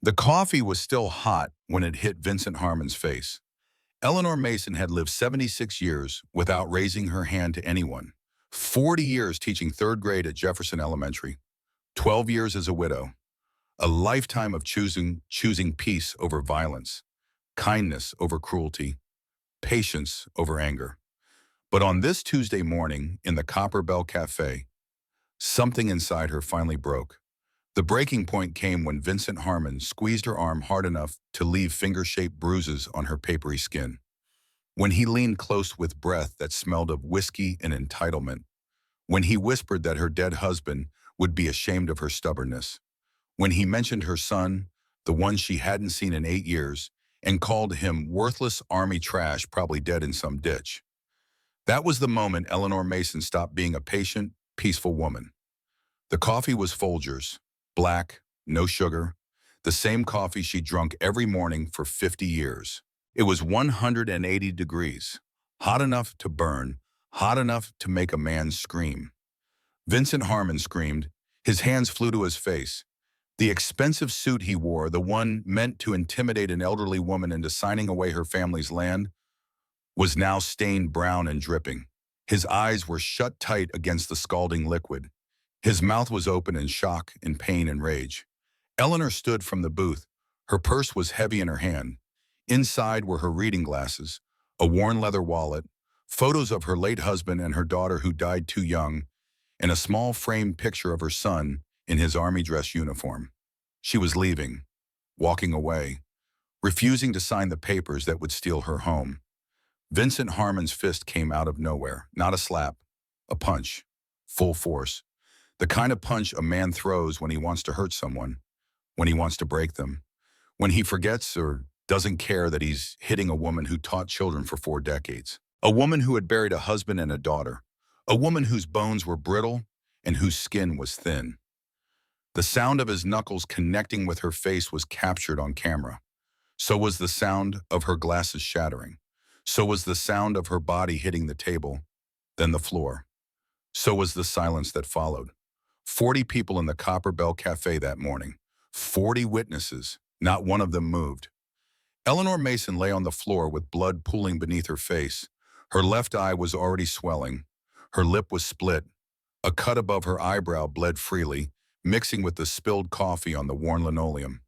The coffee was still hot when it hit Vincent Harmon's face. Eleanor Mason had lived 76 years without raising her hand to anyone. 40 years teaching third grade at Jefferson Elementary. 12 years as a widow. A lifetime of choosing peace over violence, kindness over cruelty, patience over anger. But on this Tuesday morning in the Copper Bell Cafe, something inside her finally broke. The breaking point came when Vincent Harmon squeezed her arm hard enough to leave finger-shaped bruises on her papery skin. When he leaned close with breath that smelled of whiskey and entitlement. When he whispered that her dead husband would be ashamed of her stubbornness. When he mentioned her son, the one she hadn't seen in 8 years, and called him worthless army trash, probably dead in some ditch. That was the moment Eleanor Mason stopped being a patient, peaceful woman. The coffee was Folgers, black, no sugar, the same coffee she drunk every morning for 50 years. It was 180 degrees, hot enough to burn, hot enough to make a man scream. Vincent Harmon screamed. His hands flew to his face. The expensive suit he wore, the one meant to intimidate an elderly woman into signing away her family's land, was now stained brown and dripping. His eyes were shut tight against the scalding liquid. His mouth was open in shock and pain and rage. Eleanor stood from the booth. Her purse was heavy in her hand. Inside were her reading glasses, a worn leather wallet, photos of her late husband and her daughter who died too young, and a small framed picture of her son in his army dress uniform. She was leaving, walking away, refusing to sign the papers that would steal her home. Vincent Harmon's fist came out of nowhere, not a slap, a punch, full force. The kind of punch a man throws when he wants to hurt someone, when he wants to break them, when he forgets or doesn't care that he's hitting a woman who taught children for 4 decades. A woman who had buried a husband and a daughter. A woman whose bones were brittle and whose skin was thin. The sound of his knuckles connecting with her face was captured on camera. So was the sound of her glasses shattering. So was the sound of her body hitting the table, then the floor. So was the silence that followed. 40 people in the Copper Bell Cafe that morning. 40 witnesses. Not one of them moved. Eleanor Mason lay on the floor with blood pooling beneath her face. Her left eye was already swelling. Her lip was split. A cut above her eyebrow bled freely, mixing with the spilled coffee on the worn linoleum.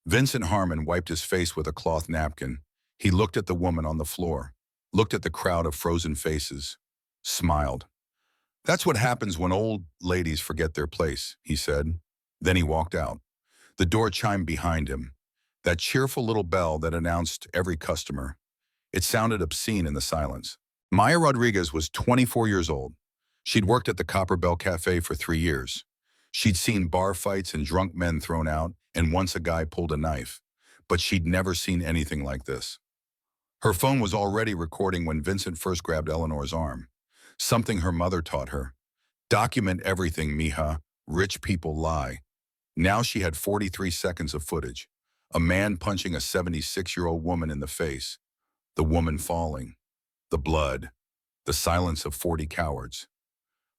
Vincent Harmon wiped his face with a cloth napkin. He looked at the woman on the floor, looked at the crowd of frozen faces, smiled. "That's what happens when old ladies forget their place," he said. Then he walked out. The door chimed behind him, that cheerful little bell that announced every customer. It sounded obscene in the silence. Maya Rodriguez was 24 years old. She'd worked at the Copper Bell Cafe for 3 years. She'd seen bar fights and drunk men thrown out, and once a guy pulled a knife. But she'd never seen anything like this. Her phone was already recording when Vincent first grabbed Eleanor's arm. Something her mother taught her. Document everything, mija. Rich people lie. Now she had 43 seconds of footage. A man punching a 76-year-old woman in the face. The woman falling. The blood. The silence of 40 cowards.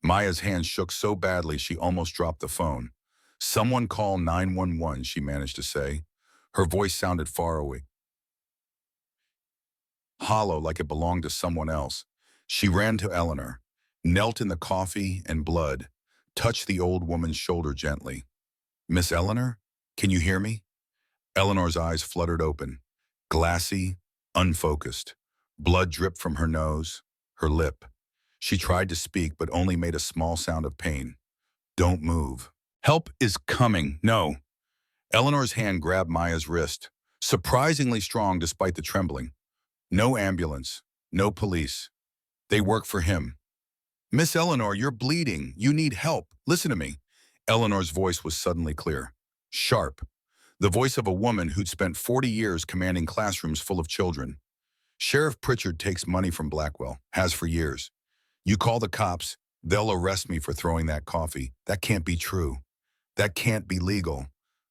Maya's hand shook so badly she almost dropped the phone. "Someone call 911, she managed to say. Her voice sounded far away, hollow like it belonged to someone else. She ran to Eleanor, knelt in the coffee and blood, touched the old woman's shoulder gently. "Miss Eleanor, can you hear me?" Eleanor's eyes fluttered open, glassy, unfocused. Blood dripped from her nose, her lip. She tried to speak but only made a small sound of pain. "Don't move. Help is coming. No." Eleanor's hand grabbed Maya's wrist, surprisingly strong despite the trembling. "No ambulance. No police. They work for him." "Miss Eleanor, you're bleeding. You need help. Listen to me." Eleanor's voice was suddenly clear, sharp. The voice of a woman who'd spent 40 years commanding classrooms full of children. "Sheriff Pritchard takes money from Blackwell, has for years. You call the cops, they'll arrest me for throwing that coffee. That can't be true. That can't be legal.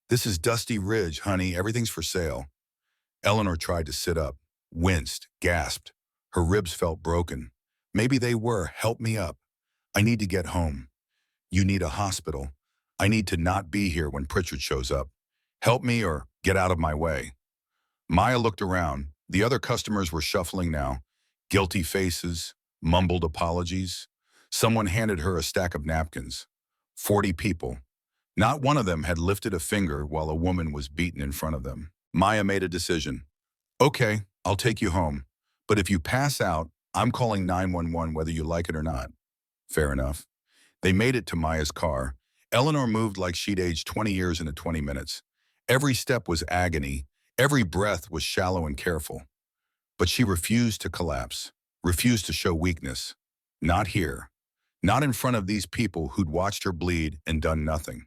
This is Dusty Ridge, honey. Everything's for sale." Eleanor tried to sit up, winced, gasped. Her ribs felt broken. "Maybe they were. Help me up. I need to get home. You need a hospital. I need to not be here when Pritchard shows up. Help me or Get out of my way. Maya looked around. The other customers were shuffling now. Guilty faces, mumbled apologies. Someone handed her a stack of napkins. 40 people. Not one of them had lifted a finger while a woman was beaten in front of them. Maya made a decision. Okay, I'll take you home. But if you pass out, I'm calling 911 whether you like it or not. Fair enough. They made it to Maya's car. Eleanor moved like she'd aged 20 years into 20 minutes. Every step was agony. Every breath was shallow and careful. But she refused to collapse, refused to show weakness. Not here. Not in front of these people who'd watched her bleed and done nothing.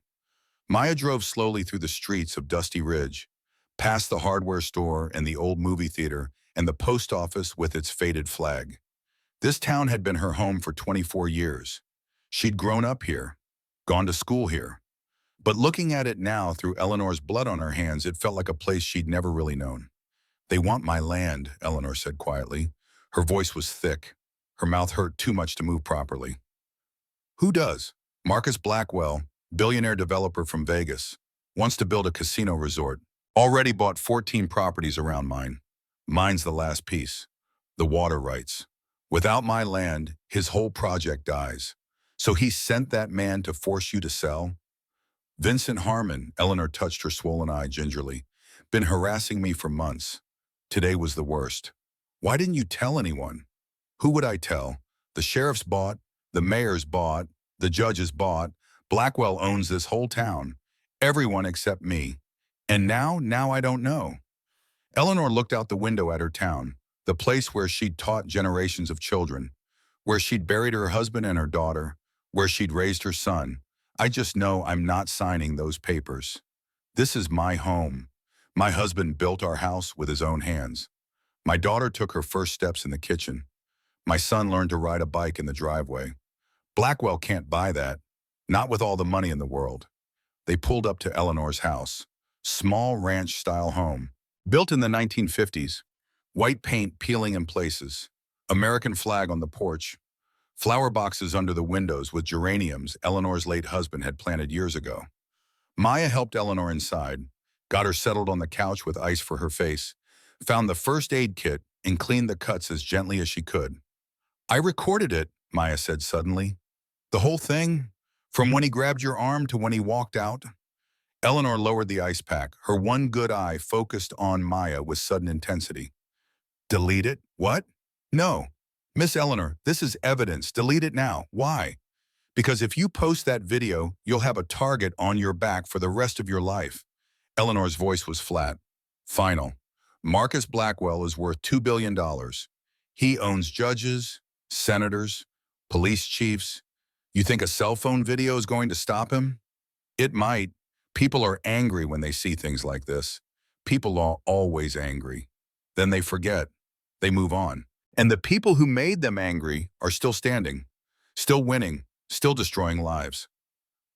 Maya drove slowly through the streets of Dusty Ridge, past the hardware store and the old movie theater and the post office with its faded flag. This town had been her home for 24 years. She'd grown up here, gone to school here. But looking at it now through Eleanor's blood on her hands, it felt like a place she'd never really known. They want my land, Eleanor said quietly. Her voice was thick. Her mouth hurt too much to move properly. Who does? Marcus Blackwell, billionaire developer from Vegas, wants to build a casino resort. Already bought 14 properties around mine. Mine's the last piece. The water rights. Without my land, his whole project dies. So he sent that man to force you to sell? Vincent Harmon, Eleanor touched her swollen eye gingerly, been harassing me for months. Today was the worst. Why didn't you tell anyone? Who would I tell? The sheriff's bought, the mayor's bought, the judge's bought. Blackwell owns this whole town. Everyone except me. And now I don't know. Eleanor looked out the window at her town, the place where she'd taught generations of children, where she'd buried her husband and her daughter, where she'd raised her son. I just know I'm not signing those papers. This is my home. My husband built our house with his own hands. My daughter took her first steps in the kitchen. My son learned to ride a bike in the driveway. Blackwell can't buy that, not with all the money in the world. They pulled up to Eleanor's house, small ranch-style home, built in the 1950s, white paint peeling in places, American flag on the porch, flower boxes under the windows with geraniums Eleanor's late husband had planted years ago. Maya helped Eleanor inside, got her settled on the couch with ice for her face, found the first aid kit, and cleaned the cuts as gently as she could. I recorded it, Maya said suddenly. The whole thing, from when he grabbed your arm to when he walked out. Eleanor lowered the ice pack, her one good eye focused on Maya with sudden intensity. Delete it? What? No. Miss Eleanor, this is evidence. Delete it now. Why? Because if you post that video, you'll have a target on your back for the rest of your life. Eleanor's voice was flat. Final. Marcus Blackwell is worth $2 billion. He owns judges, senators, police chiefs. You think a cell phone video is going to stop him? It might. People are angry when they see things like this. People are always angry. Then they forget. They move on. And the people who made them angry are still standing, still winning, still destroying lives.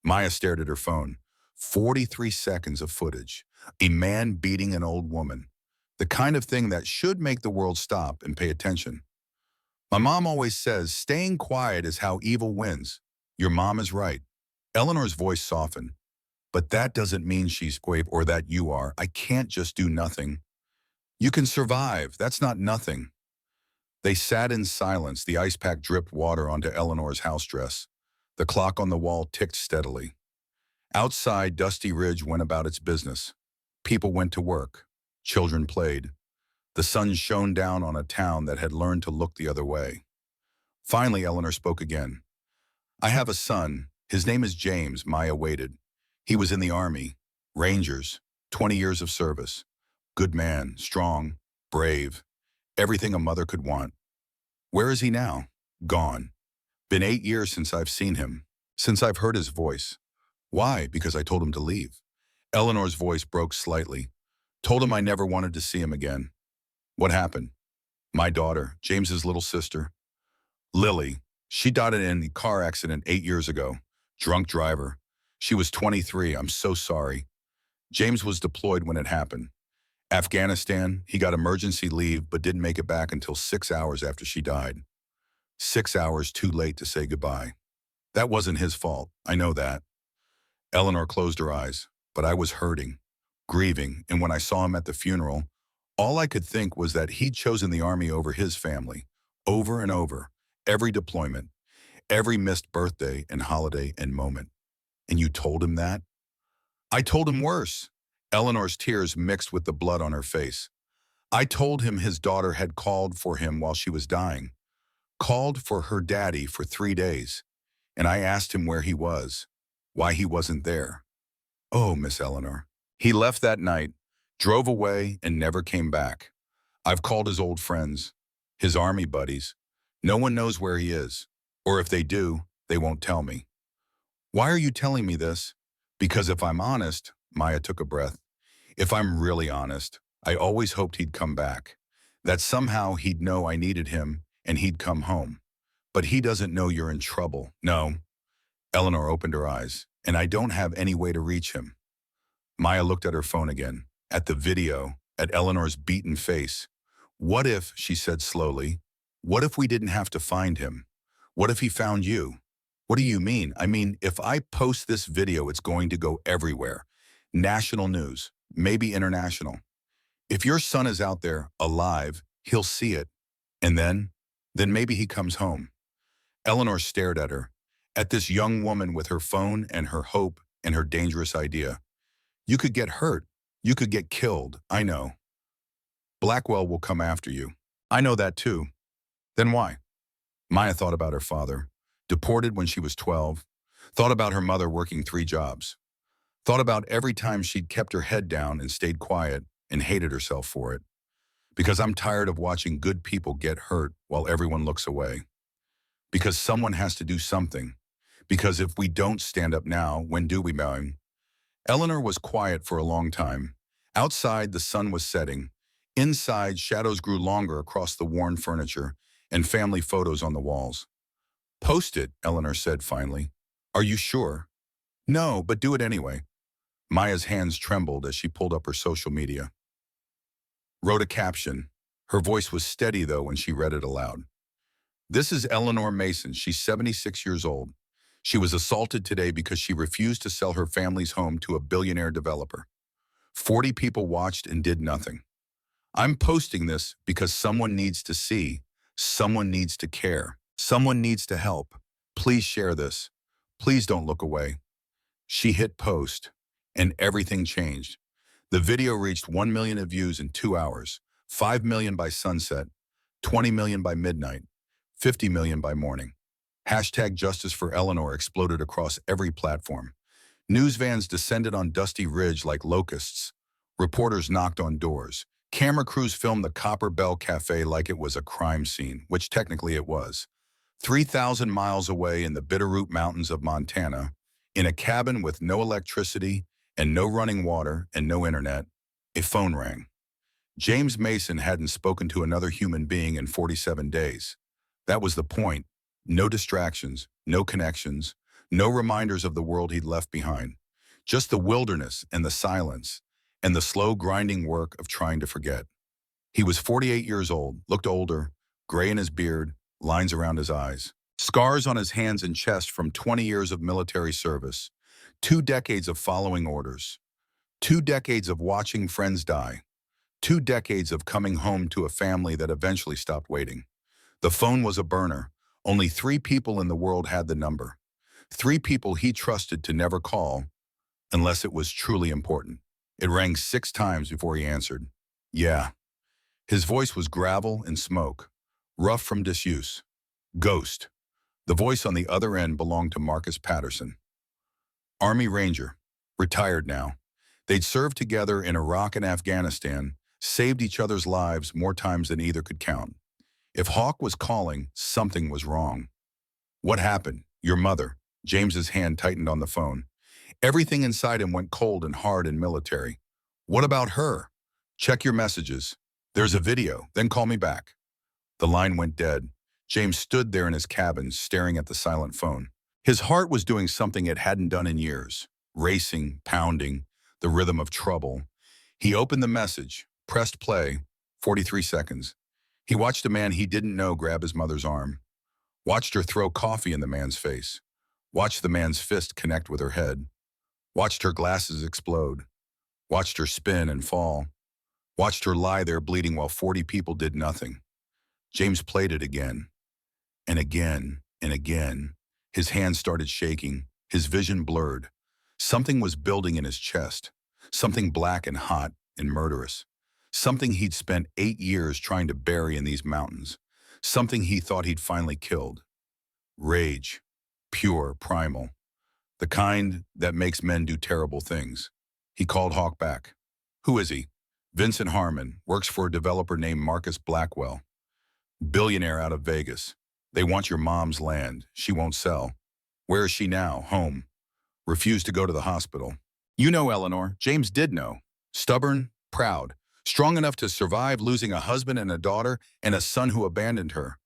Maya stared at her phone. 43 seconds of footage. A man beating an old woman. The kind of thing that should make the world stop and pay attention. My mom always says, staying quiet is how evil wins. Your mom is right. Eleanor's voice softened. But that doesn't mean she's brave or that you are. I can't just do nothing. You can survive. That's not nothing. They sat in silence. The ice pack dripped water onto Eleanor's house dress. The clock on the wall ticked steadily. Outside, Dusty Ridge went about its business. People went to work. Children played. The sun shone down on a town that had learned to look the other way. Finally, Eleanor spoke again. I have a son. His name is James. Maya waited. He was in the Army. Rangers. 20 years of service. Good man. Strong. Brave. Everything a mother could want. Where is he now? Gone. Been 8 years since I've seen him. Since I've heard his voice. Why? Because I told him to leave. Eleanor's voice broke slightly. Told him I never wanted to see him again. What happened? My daughter, James's little sister. Lily. She died in a car accident 8 years ago. Drunk driver. She was 23. I'm so sorry. James was deployed when it happened. Afghanistan, he got emergency leave but didn't make it back until 6 hours after she died. 6 hours too late to say goodbye. That wasn't his fault. I know that. Eleanor closed her eyes, but I was hurting. grieving, and when I saw him at the funeral, all I could think was that he'd chosen the Army over his family, over and over, every deployment, every missed birthday and holiday and moment. And you told him that? I told him worse. Eleanor's tears mixed with the blood on her face. I told him his daughter had called for him while she was dying, called for her daddy for 3 days, and I asked him where he was, why he wasn't there. Oh, Miss Eleanor. He left that night, drove away, and never came back. I've called his old friends, his Army buddies. No one knows where he is, or if they do, they won't tell me. Why are you telling me this? Because if I'm honest, Maya took a breath. If I'm really honest, I always hoped he'd come back, that somehow he'd know I needed him and he'd come home. But he doesn't know you're in trouble. No. Eleanor opened her eyes, and I don't have any way to reach him. Maya looked at her phone again, at the video, at Eleanor's beaten face. What if, she said slowly, what if we didn't have to find him? What if he found you? What do you mean? I mean, if I post this video, it's going to go everywhere. National news, maybe international. If your son is out there, alive, he'll see it. And then maybe he comes home. Eleanor stared at her, at this young woman with her phone and her hope and her dangerous idea. You could get hurt. You could get killed. I know. Blackwell will come after you. I know that too. Then why? Maya thought about her father, deported when she was 12, thought about her mother working 3 jobs, thought about every time she'd kept her head down and stayed quiet and hated herself for it. Because I'm tired of watching good people get hurt while everyone looks away. Because someone has to do something. Because if we don't stand up now, when do we, Maya? Eleanor was quiet for a long time. Outside, the sun was setting. Inside, shadows grew longer across the worn furniture and family photos on the walls. Post it, Eleanor said finally. Are you sure? No, but do it anyway. Maya's hands trembled as she pulled up her social media. Wrote a caption. Her voice was steady, though, when she read it aloud. This is Eleanor Mason. She's 76 years old. She was assaulted today because she refused to sell her family's home to a billionaire developer. 40 people watched and did nothing. I'm posting this because someone needs to see, someone needs to care, someone needs to help. Please share this. Please don't look away. She hit post, and everything changed. The video reached 1 million views in 2 hours, 5 million by sunset, 20 million by midnight, 50 million by morning. Hashtag Justice for Eleanor exploded across every platform. News vans descended on Dusty Ridge like locusts. Reporters knocked on doors. Camera crews filmed the Copper Bell Cafe like it was a crime scene, which technically it was. 3,000 miles away in the Bitterroot Mountains of Montana, in a cabin with no electricity and no running water and no internet, a phone rang. James Mason hadn't spoken to another human being in 47 days. That was the point. No distractions, no connections, no reminders of the world he'd left behind. Just the wilderness and the silence and the slow grinding work of trying to forget. He was 48 years old, looked older, gray in his beard, lines around his eyes. Scars on his hands and chest from 20 years of military service, 2 decades of following orders, 2 decades of watching friends die, 2 decades of coming home to a family that eventually stopped waiting. The phone was a burner. Only 3 people in the world had the number. 3 people he trusted to never call unless it was truly important. It rang 6 times before he answered. Yeah. His voice was gravel and smoke, rough from disuse. Ghost. The voice on the other end belonged to Marcus Patterson. Army Ranger, retired now. They'd served together in Iraq and Afghanistan, saved each other's lives more times than either could count. If Hawk was calling, something was wrong. What happened? Your mother. James's hand tightened on the phone. Everything inside him went cold and hard and military. What about her? Check your messages. There's a video, then call me back. The line went dead. James stood there in his cabin, staring at the silent phone. His heart was doing something it hadn't done in years. Racing, pounding, the rhythm of trouble. He opened the message, pressed play, 43 seconds. He watched a man he didn't know grab his mother's arm. Watched her throw coffee in the man's face. Watched the man's fist connect with her head. Watched her glasses explode. watched her spin and fall, watched her lie there bleeding while 40 people did nothing. James played it again, and again, and again. His hands started shaking, his vision blurred. Something was building in his chest, something black and hot and murderous. Something he'd spent 8 years trying to bury in these mountains. Something he thought he'd finally killed. Rage, pure, primal. The kind that makes men do terrible things. He called Hawk back. Who is he? Vincent Harmon, works for a developer named Marcus Blackwell. Billionaire out of Vegas. They want your mom's land. She won't sell. Where is she now? Home. Refused to go to the hospital. You know, Eleanor, James did know. Stubborn, proud, strong enough to survive losing a husband and a daughter and a son who abandoned her.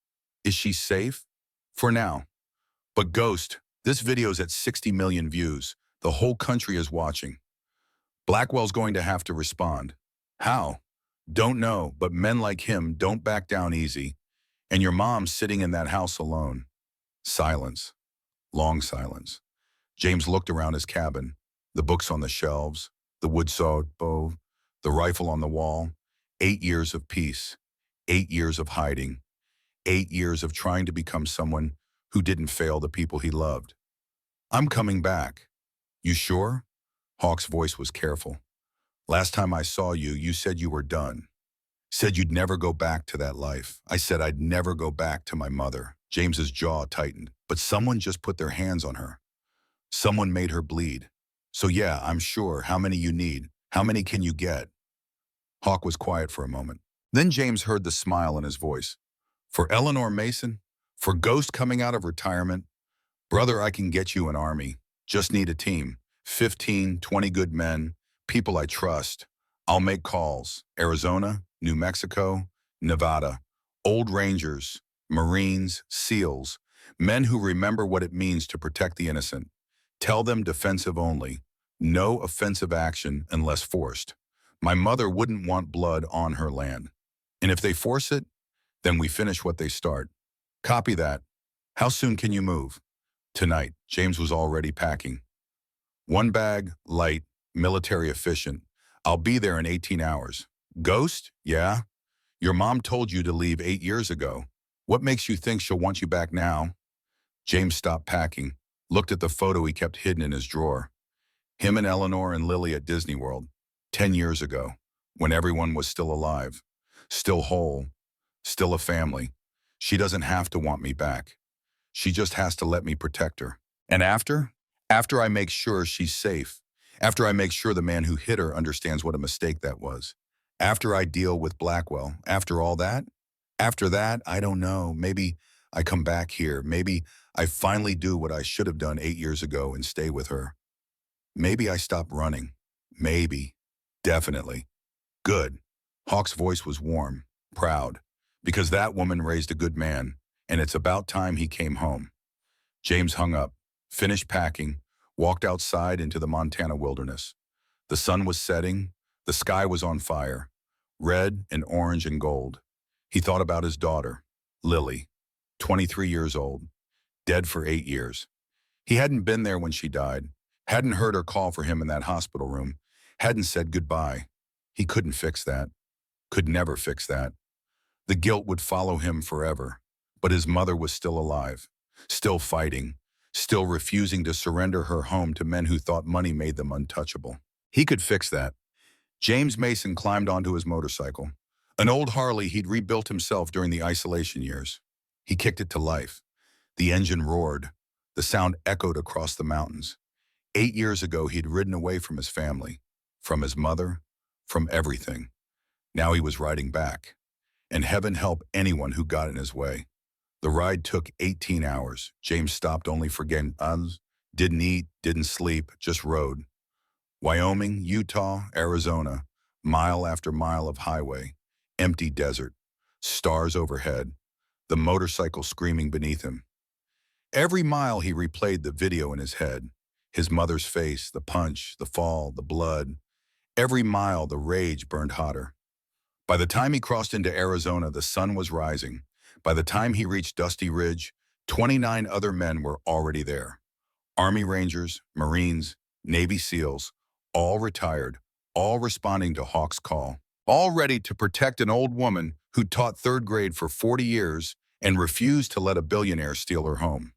Is she safe? For now. But Ghost, this video's at 60 million views. The whole country is watching. Blackwell's going to have to respond. How? Don't know, but men like him don't back down easy. And your mom's sitting in that house alone. Silence. Long silence. James looked around his cabin. The books on the shelves, the wood-sawed bow, the rifle on the wall. 8 years of peace. 8 years of hiding. 8 years of trying to become someone who didn't fail the people he loved. I'm coming back. You sure? Hawk's voice was careful. Last time I saw you, you said you were done. Said you'd never go back to that life. I said I'd never go back to my mother. James's jaw tightened, but someone just put their hands on her. Someone made her bleed. So yeah, I'm sure. How many you need? How many can you get? Hawk was quiet for a moment. Then James heard the smile in his voice. For Eleanor Mason? For Ghost coming out of retirement? Brother, I can get you an army. Just need a team. 15, 20 good men. People I trust. I'll make calls. Arizona, New Mexico, Nevada. Old Rangers, Marines, SEALs. Men who remember what it means to protect the innocent. Tell them defensive only. No offensive action unless forced. My mother wouldn't want blood on her land. And if they force it, then we finish what they start. Copy that. How soon can you move? Tonight. James was already packing. One bag, light, military efficient. I'll be there in 18 hours. Ghost? Yeah? Your mom told you to leave 8 years ago. What makes you think she'll want you back now? James stopped packing, looked at the photo he kept hidden in his drawer. Him and Eleanor and Lily at Disney World, 10 years ago, when everyone was still alive, still whole, still a family. She doesn't have to want me back. She just has to let me protect her. And after? After I make sure she's safe. After I make sure the man who hit her understands what a mistake that was. After I deal with Blackwell. After all that? After that, I don't know. Maybe I come back here. Maybe I finally do what I should have done 8 years ago and stay with her. Maybe I stop running. Maybe. Definitely. Good. Hawk's voice was warm, proud, because that woman raised a good man, and it's about time he came home. James hung up, finished packing, walked outside into the Montana wilderness. The sun was setting, the sky was on fire, red and orange and gold. He thought about his daughter, Lily, 23 years old, dead for 8 years. He hadn't been there when she died, hadn't heard her call for him in that hospital room, hadn't said goodbye. He couldn't fix that, could never fix that. The guilt would follow him forever, but his mother was still alive, still fighting, still refusing to surrender her home to men who thought money made them untouchable. He could fix that. James Mason climbed onto his motorcycle, an old Harley he'd rebuilt himself during the isolation years. He kicked it to life. The engine roared. The sound echoed across the mountains. 8 years ago, he'd ridden away from his family, from his mother, from everything. Now he was riding back. And heaven help anyone who got in his way. The ride took 18 hours. James stopped only for games, didn't eat, didn't sleep, just rode. Wyoming, Utah, Arizona, mile after mile of highway, empty desert, stars overhead, the motorcycle screaming beneath him. Every mile he replayed the video in his head, his mother's face, the punch, the fall, the blood. Every mile the rage burned hotter. By the time he crossed into Arizona, the sun was rising. By the time he reached Dusty Ridge, 29 other men were already there. Army Rangers, Marines, Navy SEALs, all retired, all responding to Hawk's call, all ready to protect an old woman who taught third grade for 40 years and refused to let a billionaire steal her home.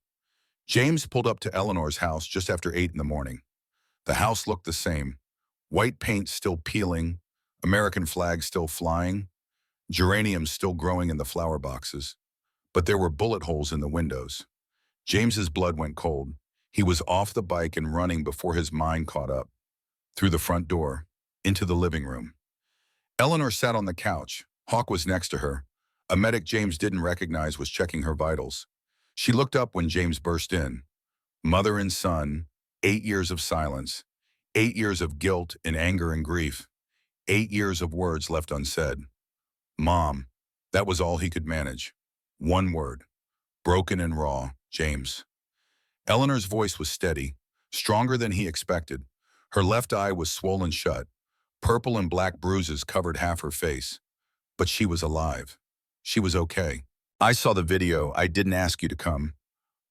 James pulled up to Eleanor's house just after 8 in the morning. The house looked the same. White paint still peeling, American flags still flying, geraniums still growing in the flower boxes. But there were bullet holes in the windows. James's blood went cold. He was off the bike and running before his mind caught up. Through the front door, into the living room. Eleanor sat on the couch. Hawk was next to her. A medic James didn't recognize was checking her vitals. She looked up when James burst in. Mother and son, 8 years of silence, 8 years of guilt and anger and grief, 8 years of words left unsaid. Mom, that was all he could manage. One word, broken and raw, James. Eleanor's voice was steady, stronger than he expected. Her left eye was swollen shut. Purple and black bruises covered half her face. But she was alive. She was okay. I saw the video. I didn't ask you to come.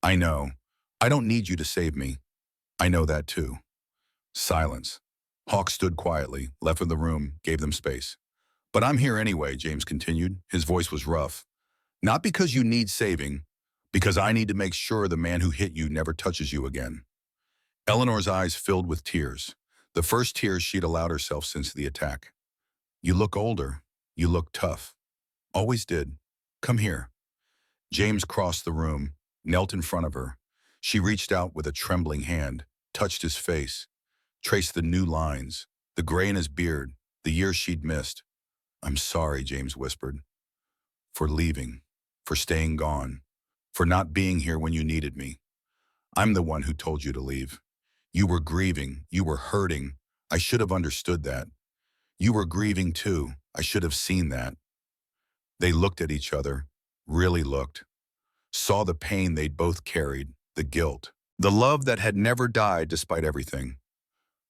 I know. I don't need you to save me. I know that too. Silence. Hawk stood quietly, left the room, gave them space. But I'm here anyway, James continued. His voice was rough. Not because you need saving, because I need to make sure the man who hit you never touches you again. Eleanor's eyes filled with tears, the first tears she'd allowed herself since the attack. You look older. You look tough. Always did. Come here. James crossed the room, knelt in front of her. She reached out with a trembling hand, touched his face, traced the new lines, the gray in his beard, the years she'd missed. I'm sorry, James whispered. For leaving, for staying gone, for not being here when you needed me. I'm the one who told you to leave. You were grieving, you were hurting. I should have understood that. You were grieving too. I should have seen that. They looked at each other, really looked, saw the pain they'd both carried, the guilt, the love that had never died despite everything.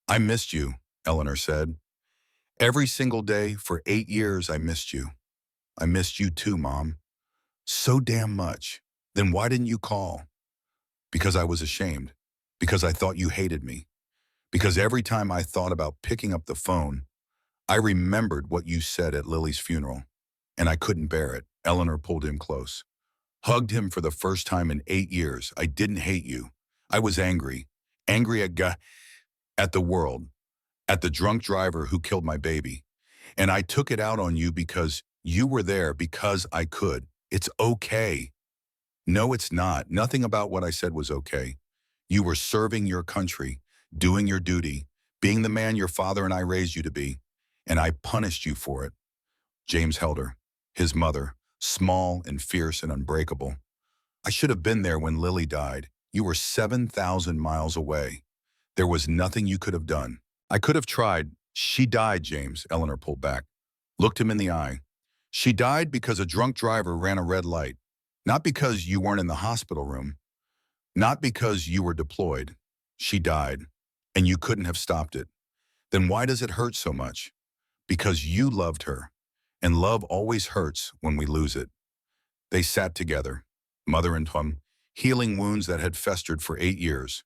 I missed you, Eleanor said. Every single day for 8 years I missed you. I missed you too, Mom. So damn much. Then why didn't you call? Because I was ashamed. Because I thought you hated me. Because every time I thought about picking up the phone, I remembered what you said at Lily's funeral, and I couldn't bear it. Eleanor pulled him close, hugged him for the first time in 8 years. I didn't hate you. I was angry. Angry at the world, at the drunk driver who killed my baby. And I took it out on you because you were there, because I could. It's okay. No, it's not. Nothing about what I said was okay. You were serving your country, doing your duty, being the man your father and I raised you to be. And I punished you for it. James held her, his mother, small and fierce and unbreakable. I should have been there when Lily died. You were 7,000 miles away. There was nothing you could have done. I could have tried. She died, James, Eleanor pulled back, looked him in the eye. She died because a drunk driver ran a red light. Not because you weren't in the hospital room. Not because you were deployed. She died, and you couldn't have stopped it. Then why does it hurt so much? Because you loved her, and love always hurts when we lose it. They sat together, mother and son, healing wounds that had festered for 8 years.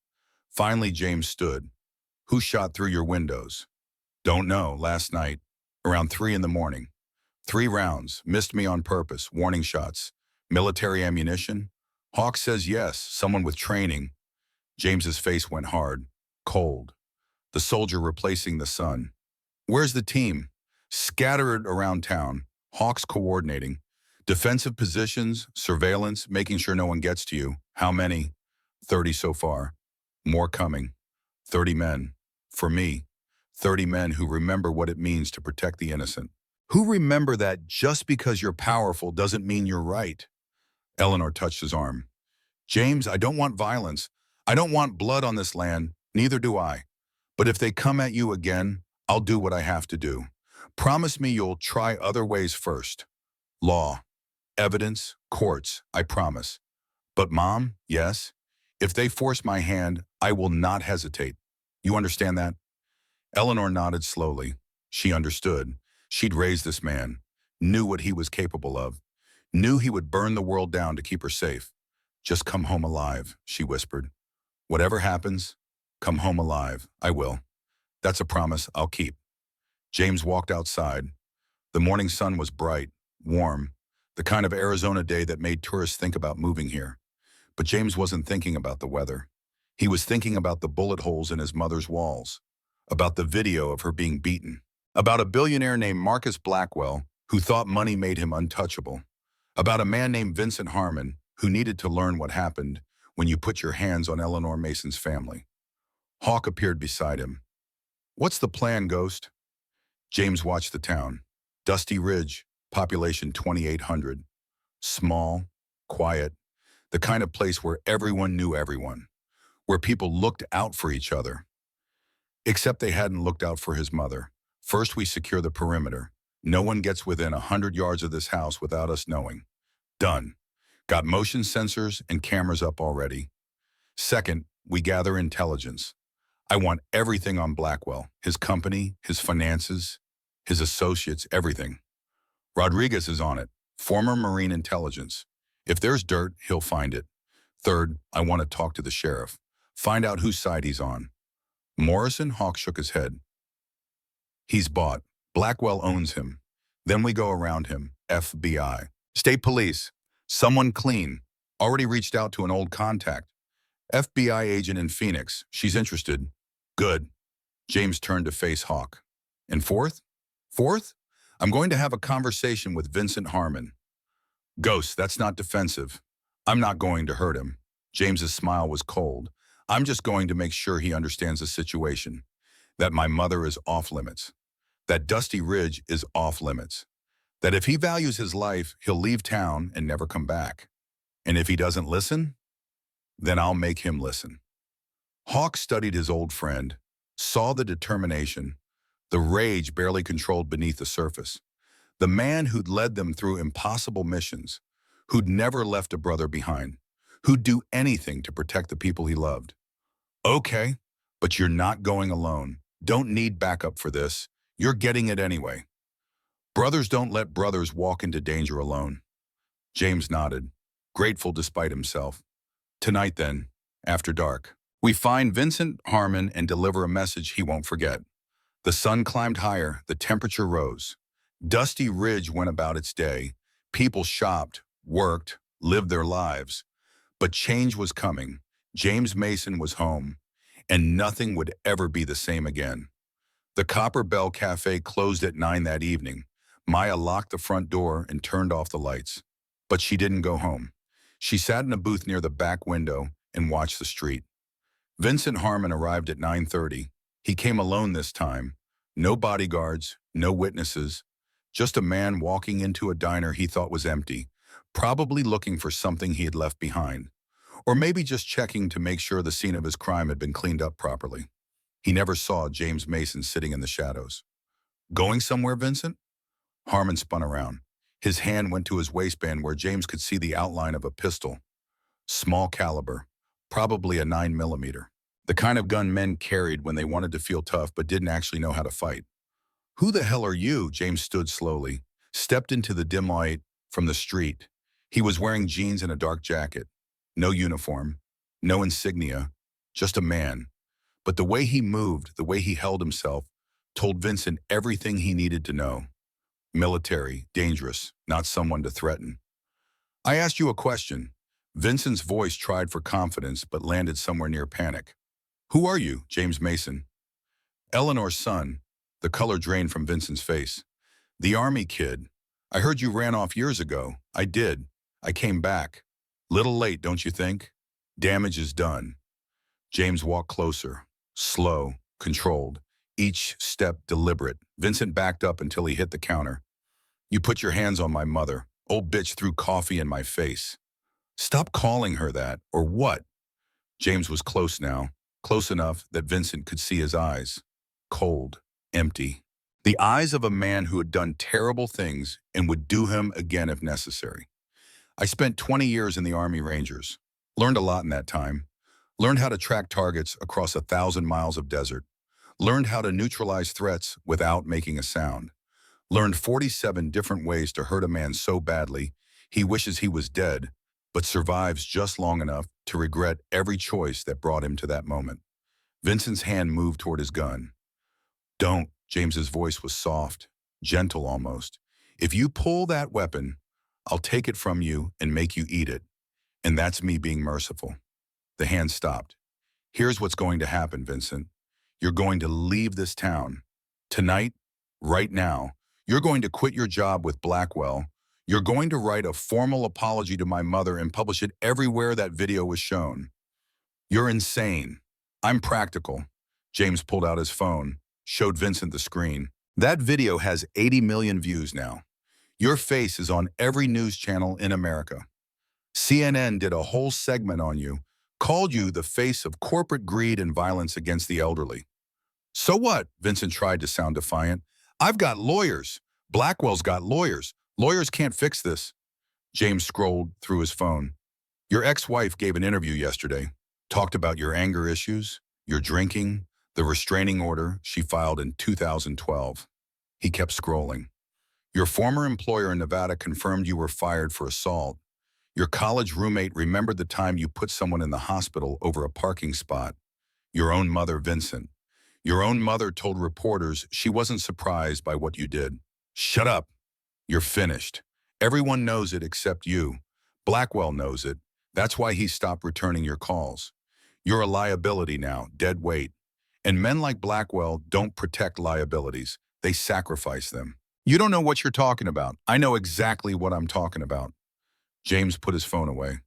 Finally, James stood. Who shot through your windows? Don't know, last night, around 3 in the morning. 3 rounds, missed me on purpose, warning shots. Military ammunition? Hawk says yes, someone with training. James's face went hard, cold. The soldier replacing the son. Where's the team? Scattered around town. Hawk's coordinating. Defensive positions, surveillance, making sure no one gets to you. How many? 30 so far. More coming. 30 men. For me, 30 men who remember what it means to protect the innocent. Who remember that just because you're powerful doesn't mean you're right. Eleanor touched his arm. James, I don't want violence. I don't want blood on this land. Neither do I. But if they come at you again, I'll do what I have to do. Promise me you'll try other ways first. Law, evidence, courts, I promise. But Mom, yes, if they force my hand, I will not hesitate. You understand that? Eleanor nodded slowly. She understood. She'd raised this man, knew what he was capable of, knew he would burn the world down to keep her safe. Just come home alive, she whispered. Whatever happens, come home alive. I will. That's a promise I'll keep. James walked outside. The morning sun was bright, warm, the kind of Arizona day that made tourists think about moving here. But James wasn't thinking about the weather. He was thinking about the bullet holes in his mother's walls, about the video of her being beaten, about a billionaire named Marcus Blackwell who thought money made him untouchable, about a man named Vincent Harmon who needed to learn what happened when you put your hands on Eleanor Mason's family. Hawk appeared beside him. "What's the plan, Ghost?" James watched the town. Dusty Ridge, population 2,800. Small, quiet, the kind of place where everyone knew everyone, where people looked out for each other. Except they hadn't looked out for his mother. "First, we secure the perimeter. No one gets within 100 yards of this house without us knowing." Done. Got motion sensors and cameras up already. "Second, we gather intelligence. I want everything on Blackwell, his company, his finances, his associates, everything. Rodriguez is on it, former Marine intelligence. If there's dirt, he'll find it. Third, I want to talk to the sheriff. Find out whose side he's on." Morrison? Hawk shook his head. "He's bought. Blackwell owns him. Then we go around him. FBI. State police. Someone clean. Already reached out to an old contact. FBI agent in Phoenix. She's interested." "Good." James turned to face Hawk. "And fourth? Fourth? I'm going to have a conversation with Vincent Harmon." "Ghost, that's not defensive. I'm not going to hurt him." James's smile was cold. "I'm just going to make sure he understands the situation. That my mother is off limits. That Dusty Ridge is off limits. That if he values his life, he'll leave town and never come back. And if he doesn't listen, then I'll make him listen." Hawk studied his old friend, saw the determination, the rage barely controlled beneath the surface. The man who'd led them through impossible missions, who'd never left a brother behind, who'd do anything to protect the people he loved. "Okay, but you're not going alone. Don't need backup for this. You're getting it anyway. Brothers don't let brothers walk into danger alone." James nodded, grateful despite himself. "Tonight then, after dark, we find Vincent Harmon and deliver a message he won't forget." The sun climbed higher, the temperature rose. Dusty Ridge went about its day. People shopped, worked, lived their lives. But change was coming. James Mason was home, and nothing would ever be the same again. The Copper Bell Cafe closed at 9 that evening. Maya locked the front door and turned off the lights. But she didn't go home. She sat in a booth near the back window and watched the street. Vincent Harmon arrived at 9:30. He came alone this time. No bodyguards, no witnesses. Just a man walking into a diner he thought was empty, probably looking for something he had left behind. Or maybe just checking to make sure the scene of his crime had been cleaned up properly. He never saw James Mason sitting in the shadows. "Going somewhere, Vincent?" Harmon spun around. His hand went to his waistband where James could see the outline of a pistol. Small caliber, probably a 9mm. The kind of gun men carried when they wanted to feel tough but didn't actually know how to fight. "Who the hell are you?" James stood slowly, stepped into the dim light from the street. He was wearing jeans and a dark jacket. No uniform, no insignia, just a man. But the way he moved, the way he held himself, told Vincent everything he needed to know. Military, dangerous, not someone to threaten. "I asked you a question." Vincent's voice tried for confidence but landed somewhere near panic. "Who are you?" "James Mason." "Eleanor's son." The color drained from Vincent's face. "The Army kid. I heard you ran off years ago." "I did. I came back. Little late, don't you think? Damage is done." James walked closer, slow, controlled, each step deliberate. Vincent backed up until he hit the counter. "You put your hands on my mother. Old bitch threw coffee in my face." "Stop calling her that, or what?" James was close now, close enough that Vincent could see his eyes. Cold, empty. The eyes of a man who had done terrible things and would do him again if necessary. "I spent 20 years in the Army Rangers. Learned a lot in that time. Learned how to track targets across 1,000 miles of desert. Learned how to neutralize threats without making a sound. Learned 47 different ways to hurt a man so badly he wishes he was dead, but survives just long enough to regret every choice that brought him to that moment." Vincent's hand moved toward his gun. "Don't." James's voice was soft, gentle almost. If you pull that weapon, I'll take it from you and make you eat it. And that's me being merciful. The hand stopped. Here's what's going to happen, Vincent. You're going to leave this town. Tonight, right now, you're going to quit your job with Blackwell. You're going to write a formal apology to my mother and publish it everywhere that video was shown. You're insane. I'm practical. James pulled out his phone, showed Vincent the screen. That video has 80 million views now. Your face is on every news channel in America. CNN did a whole segment on you, called you the face of corporate greed and violence against the elderly. So what? Vincent tried to sound defiant. I've got lawyers. Blackwell's got lawyers. Lawyers can't fix this. James scrolled through his phone. Your ex-wife gave an interview yesterday, talked about your anger issues, your drinking, the restraining order she filed in 2012. He kept scrolling. Your former employer in Nevada confirmed you were fired for assault. Your college roommate remembered the time you put someone in the hospital over a parking spot. Your own mother, Vincent. Your own mother told reporters she wasn't surprised by what you did. Shut up. You're finished. Everyone knows it except you. Blackwell knows it. That's why he stopped returning your calls. You're a liability now, dead weight. And men like Blackwell don't protect liabilities. They sacrifice them. You don't know what you're talking about. I know exactly what I'm talking about. James put his phone away.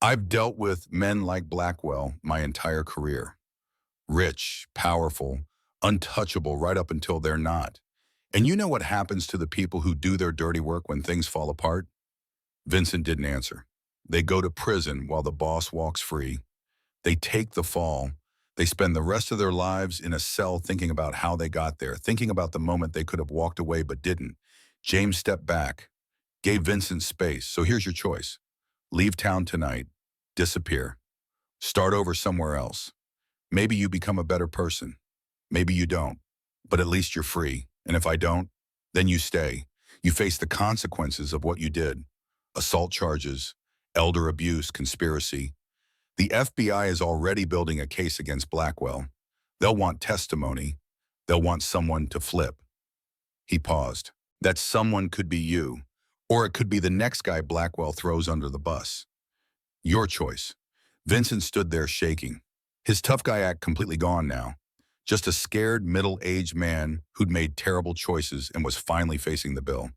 I've dealt with men like Blackwell my entire career. Rich, powerful, untouchable right up until they're not. And you know what happens to the people who do their dirty work when things fall apart? Vincent didn't answer. They go to prison while the boss walks free. They take the fall. They spend the rest of their lives in a cell thinking about how they got there, thinking about the moment they could have walked away but didn't. James stepped back, gave Vincent space. So here's your choice. Leave town tonight. Disappear. Start over somewhere else. Maybe you become a better person. Maybe you don't. But at least you're free. And if I don't, then you stay. You face the consequences of what you did. Assault charges, elder abuse, conspiracy. The FBI is already building a case against Blackwell. They'll want testimony. They'll want someone to flip. He paused. That someone could be you, or it could be the next guy Blackwell throws under the bus. Your choice. Vincent stood there shaking. His tough guy act completely gone now. Just a scared, middle-aged man who'd made terrible choices and was finally facing the bill.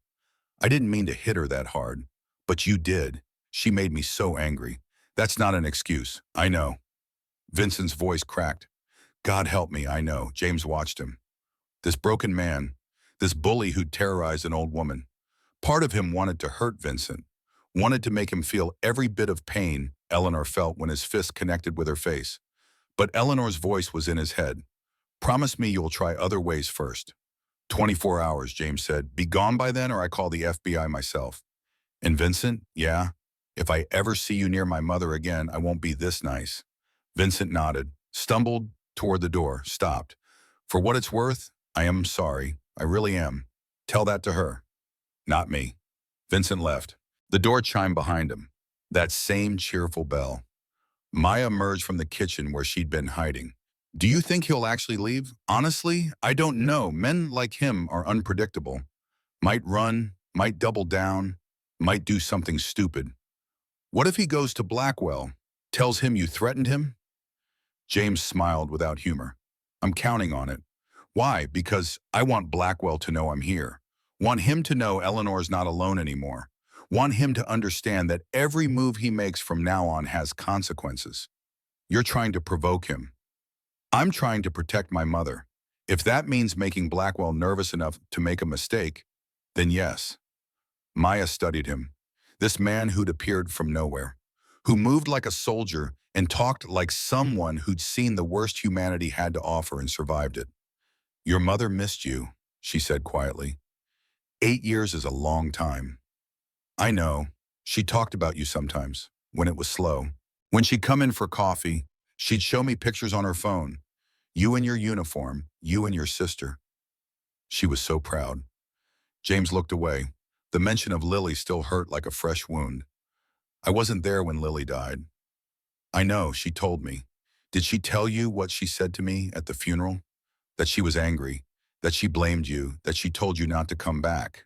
I didn't mean to hit her that hard, but you did. She made me so angry. That's not an excuse. I know. Vincent's voice cracked. God help me, I know. James watched him. This broken man, this bully who'd terrorized an old woman. Part of him wanted to hurt Vincent, wanted to make him feel every bit of pain Eleanor felt when his fist connected with her face. But Eleanor's voice was in his head. Promise me you'll try other ways first. 24 hours, James said. Be gone by then or I call the FBI myself. And Vincent, yeah, if I ever see you near my mother again, I won't be this nice. Vincent nodded, stumbled toward the door, stopped. For what it's worth, I am sorry. I really am. Tell that to her. Not me. Vincent left. The door chimed behind him. That same cheerful bell. Maya emerged from the kitchen where she'd been hiding. Do you think he'll actually leave? Honestly, I don't know. Men like him are unpredictable. Might run, might double down, might do something stupid. What if he goes to Blackwell, tells him you threatened him? James smiled without humor. I'm counting on it. Why? Because I want Blackwell to know I'm here. Want him to know Eleanor's not alone anymore. Want him to understand that every move he makes from now on has consequences. You're trying to provoke him. I'm trying to protect my mother. If that means making Blackwell nervous enough to make a mistake, then yes. Maya studied him. This man who'd appeared from nowhere, who moved like a soldier and talked like someone who'd seen the worst humanity had to offer and survived it. Your mother missed you, she said quietly. 8 years is a long time. I know. She talked about you sometimes, when it was slow. When she'd come in for coffee, she'd show me pictures on her phone. You in your uniform, you and your sister. She was so proud. James looked away. The mention of Lily still hurt like a fresh wound. I wasn't there when Lily died. I know, she told me. Did she tell you what she said to me at the funeral? That she was angry. That she blamed you, that she told you not to come back.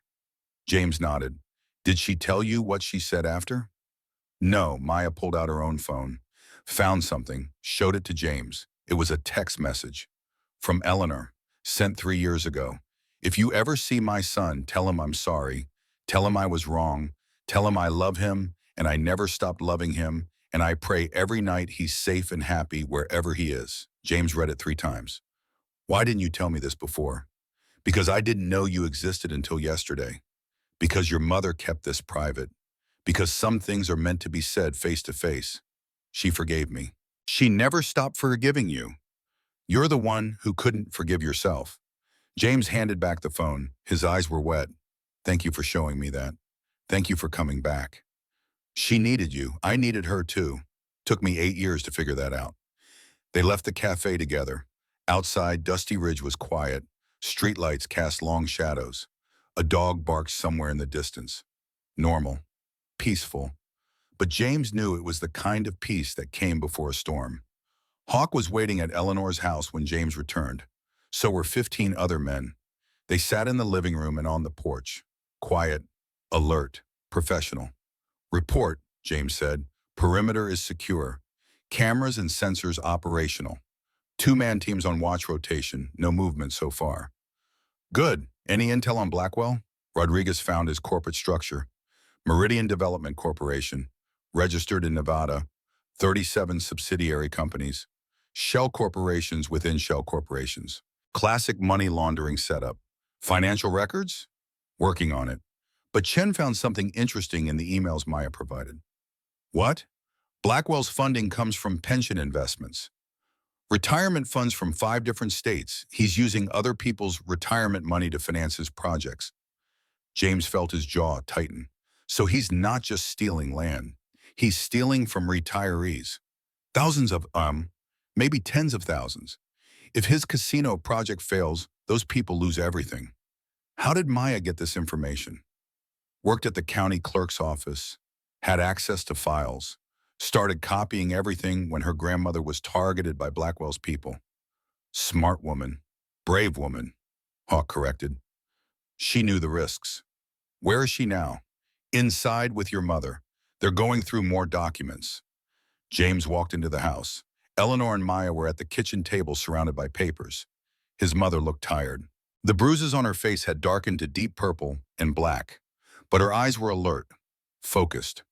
James nodded. Did she tell you what she said after? No, Maya pulled out her own phone, found something, showed it to James. It was a text message from Eleanor, sent 3 years ago. If you ever see my son, tell him I'm sorry. Tell him I was wrong. Tell him I love him and I never stopped loving him. And I pray every night he's safe and happy wherever he is. James read it 3 times. Why didn't you tell me this before? Because I didn't know you existed until yesterday. Because your mother kept this private. Because some things are meant to be said face to face. She forgave me. She never stopped forgiving you. You're the one who couldn't forgive yourself. James handed back the phone. His eyes were wet. Thank you for showing me that. Thank you for coming back. She needed you. I needed her too. Took me 8 years to figure that out. They left the cafe together. Outside, Dusty Ridge was quiet. Streetlights cast long shadows. A dog barked somewhere in the distance. Normal. Peaceful. But James knew it was the kind of peace that came before a storm. Hawk was waiting at Eleanor's house when James returned. So were 15 other men. They sat in the living room and on the porch. Quiet, alert, professional. Report, James said. Perimeter is secure. Cameras and sensors operational. 2-man teams on watch rotation. No movement so far. Good. Any intel on Blackwell? Rodriguez found his corporate structure. Meridian Development Corporation. Registered in Nevada. 37 subsidiary companies. Shell corporations within shell corporations. Classic money laundering setup. Financial records? Working on it. But Chen found something interesting in the emails Maya provided. What? Blackwell's funding comes from pension investments. Retirement funds from 5 different states. He's using other people's retirement money to finance his projects. James felt his jaw tighten. So he's not just stealing land. He's stealing from retirees. Thousands of, maybe tens of thousands. If his casino project fails, those people lose everything. How did Maya get this information? Worked at the county clerk's office, had access to files, started copying everything when her grandmother was targeted by Blackwell's people. Smart woman, brave woman, Hawk corrected. She knew the risks. Where is she now? Inside with your mother. They're going through more documents. James walked into the house. Eleanor and Maya were at the kitchen table surrounded by papers. His mother looked tired. The bruises on her face had darkened to deep purple and black, but her eyes were alert, focused.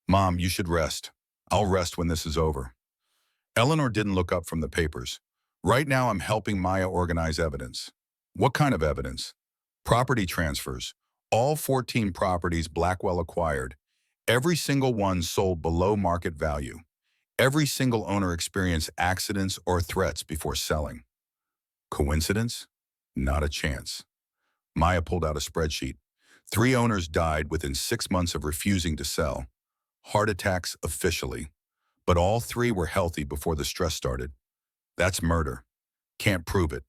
Mom, you should rest. I'll rest when this is over. Eleanor didn't look up from the papers. Right now I'm helping Maya organize evidence. What kind of evidence? Property transfers. All 14 properties Blackwell acquired. Every single one sold below market value. Every single owner experienced accidents or threats before selling. Coincidence? Not a chance. Maya pulled out a spreadsheet. 3 owners died within 6 months of refusing to sell. Heart attacks officially. But all 3 were healthy before the stress started. That's murder. Can't prove it.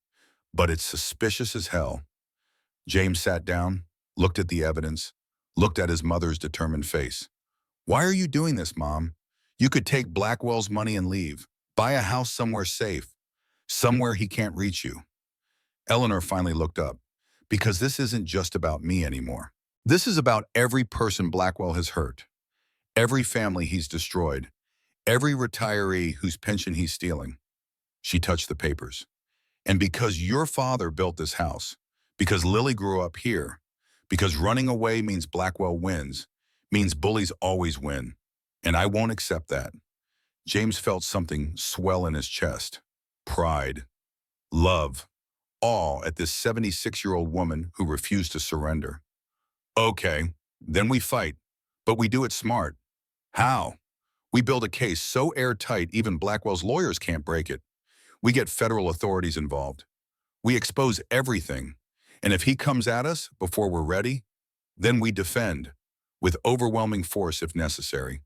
But it's suspicious as hell. James sat down, looked at the evidence, looked at his mother's determined face. Why are you doing this, Mom? You could take Blackwell's money and leave. Buy a house somewhere safe. Somewhere he can't reach you. Eleanor finally looked up. Because this isn't just about me anymore. This is about every person Blackwell has hurt. Every family he's destroyed. Every retiree whose pension he's stealing. She touched the papers. And because your father built this house, because Lily grew up here, because running away means Blackwell wins, means bullies always win. And I won't accept that. James felt something swell in his chest. Pride. Love. Awe at this 76-year-old woman who refused to surrender. Okay, then we fight. But we do it smart. How? We build a case so airtight even Blackwell's lawyers can't break it. We get federal authorities involved. We expose everything. And if he comes at us before we're ready, then we defend, with overwhelming force if necessary.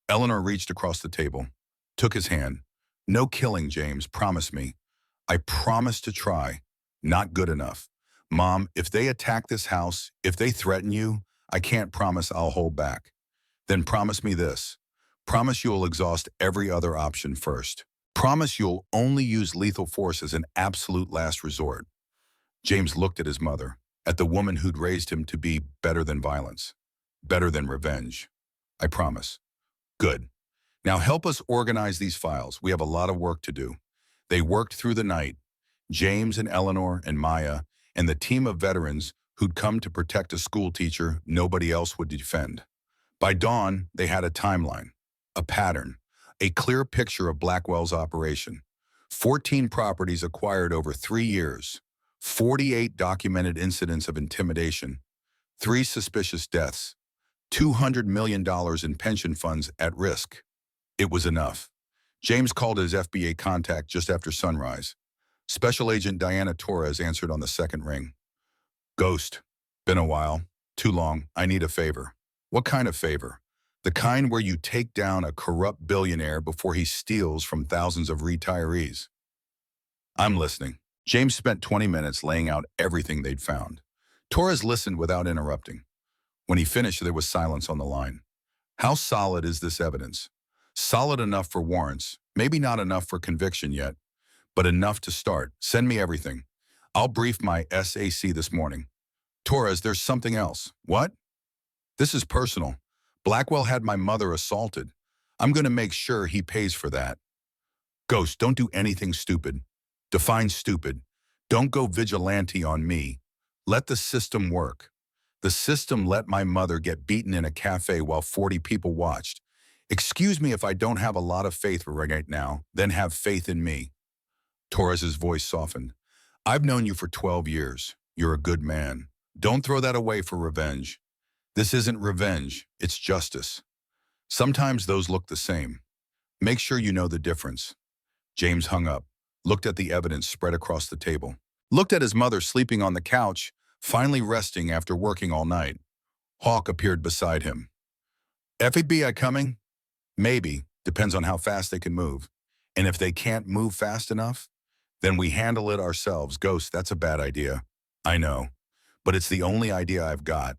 Eleanor reached across the table, took his hand. No killing, James, promise me. I promise to try. Not good enough. Mom, if they attack this house, if they threaten you, I can't promise I'll hold back. Then promise me this. Promise you'll exhaust every other option first. Promise you'll only use lethal force as an absolute last resort. James looked at his mother, at the woman who'd raised him to be better than violence, better than revenge. I promise. Good. Now help us organize these files. We have a lot of work to do. They worked through the night, James and Eleanor and Maya, and the team of veterans who'd come to protect a school teacher nobody else would defend. By dawn, they had a timeline, a pattern, a clear picture of Blackwell's operation. 14 properties acquired over 3 years, 48 documented incidents of intimidation, 3 suspicious deaths, $200 million in pension funds at risk. It was enough. James called his FBA contact just after sunrise. Special Agent Diana Torres answered on the second ring. Ghost. Been a while. Too long. I need a favor. What kind of favor? The kind where you take down a corrupt billionaire before he steals from thousands of retirees. I'm listening. James spent 20 minutes laying out everything they'd found. Torres listened without interrupting. When he finished, there was silence on the line. How solid is this evidence? Solid enough for warrants, maybe not enough for conviction yet, but enough to start. Send me everything. I'll brief my SAC this morning. Torres, there's something else. What? This is personal. Blackwell had my mother assaulted. I'm going to make sure he pays for that. Ghost, don't do anything stupid. Define stupid. Don't go vigilante on me. Let the system work. The system let my mother get beaten in a cafe while 40 people watched. Excuse me if I don't have a lot of faith right now, then have faith in me. Torres's voice softened. I've known you for 12 years. You're a good man. Don't throw that away for revenge. This isn't revenge, it's justice. Sometimes those look the same. Make sure you know the difference. James hung up, looked at the evidence spread across the table, looked at his mother sleeping on the couch, finally resting after working all night. Hawk appeared beside him. FBI coming? Maybe, depends on how fast they can move. And if they can't move fast enough, then we handle it ourselves. Ghost, that's a bad idea. I know, but it's the only idea I've got.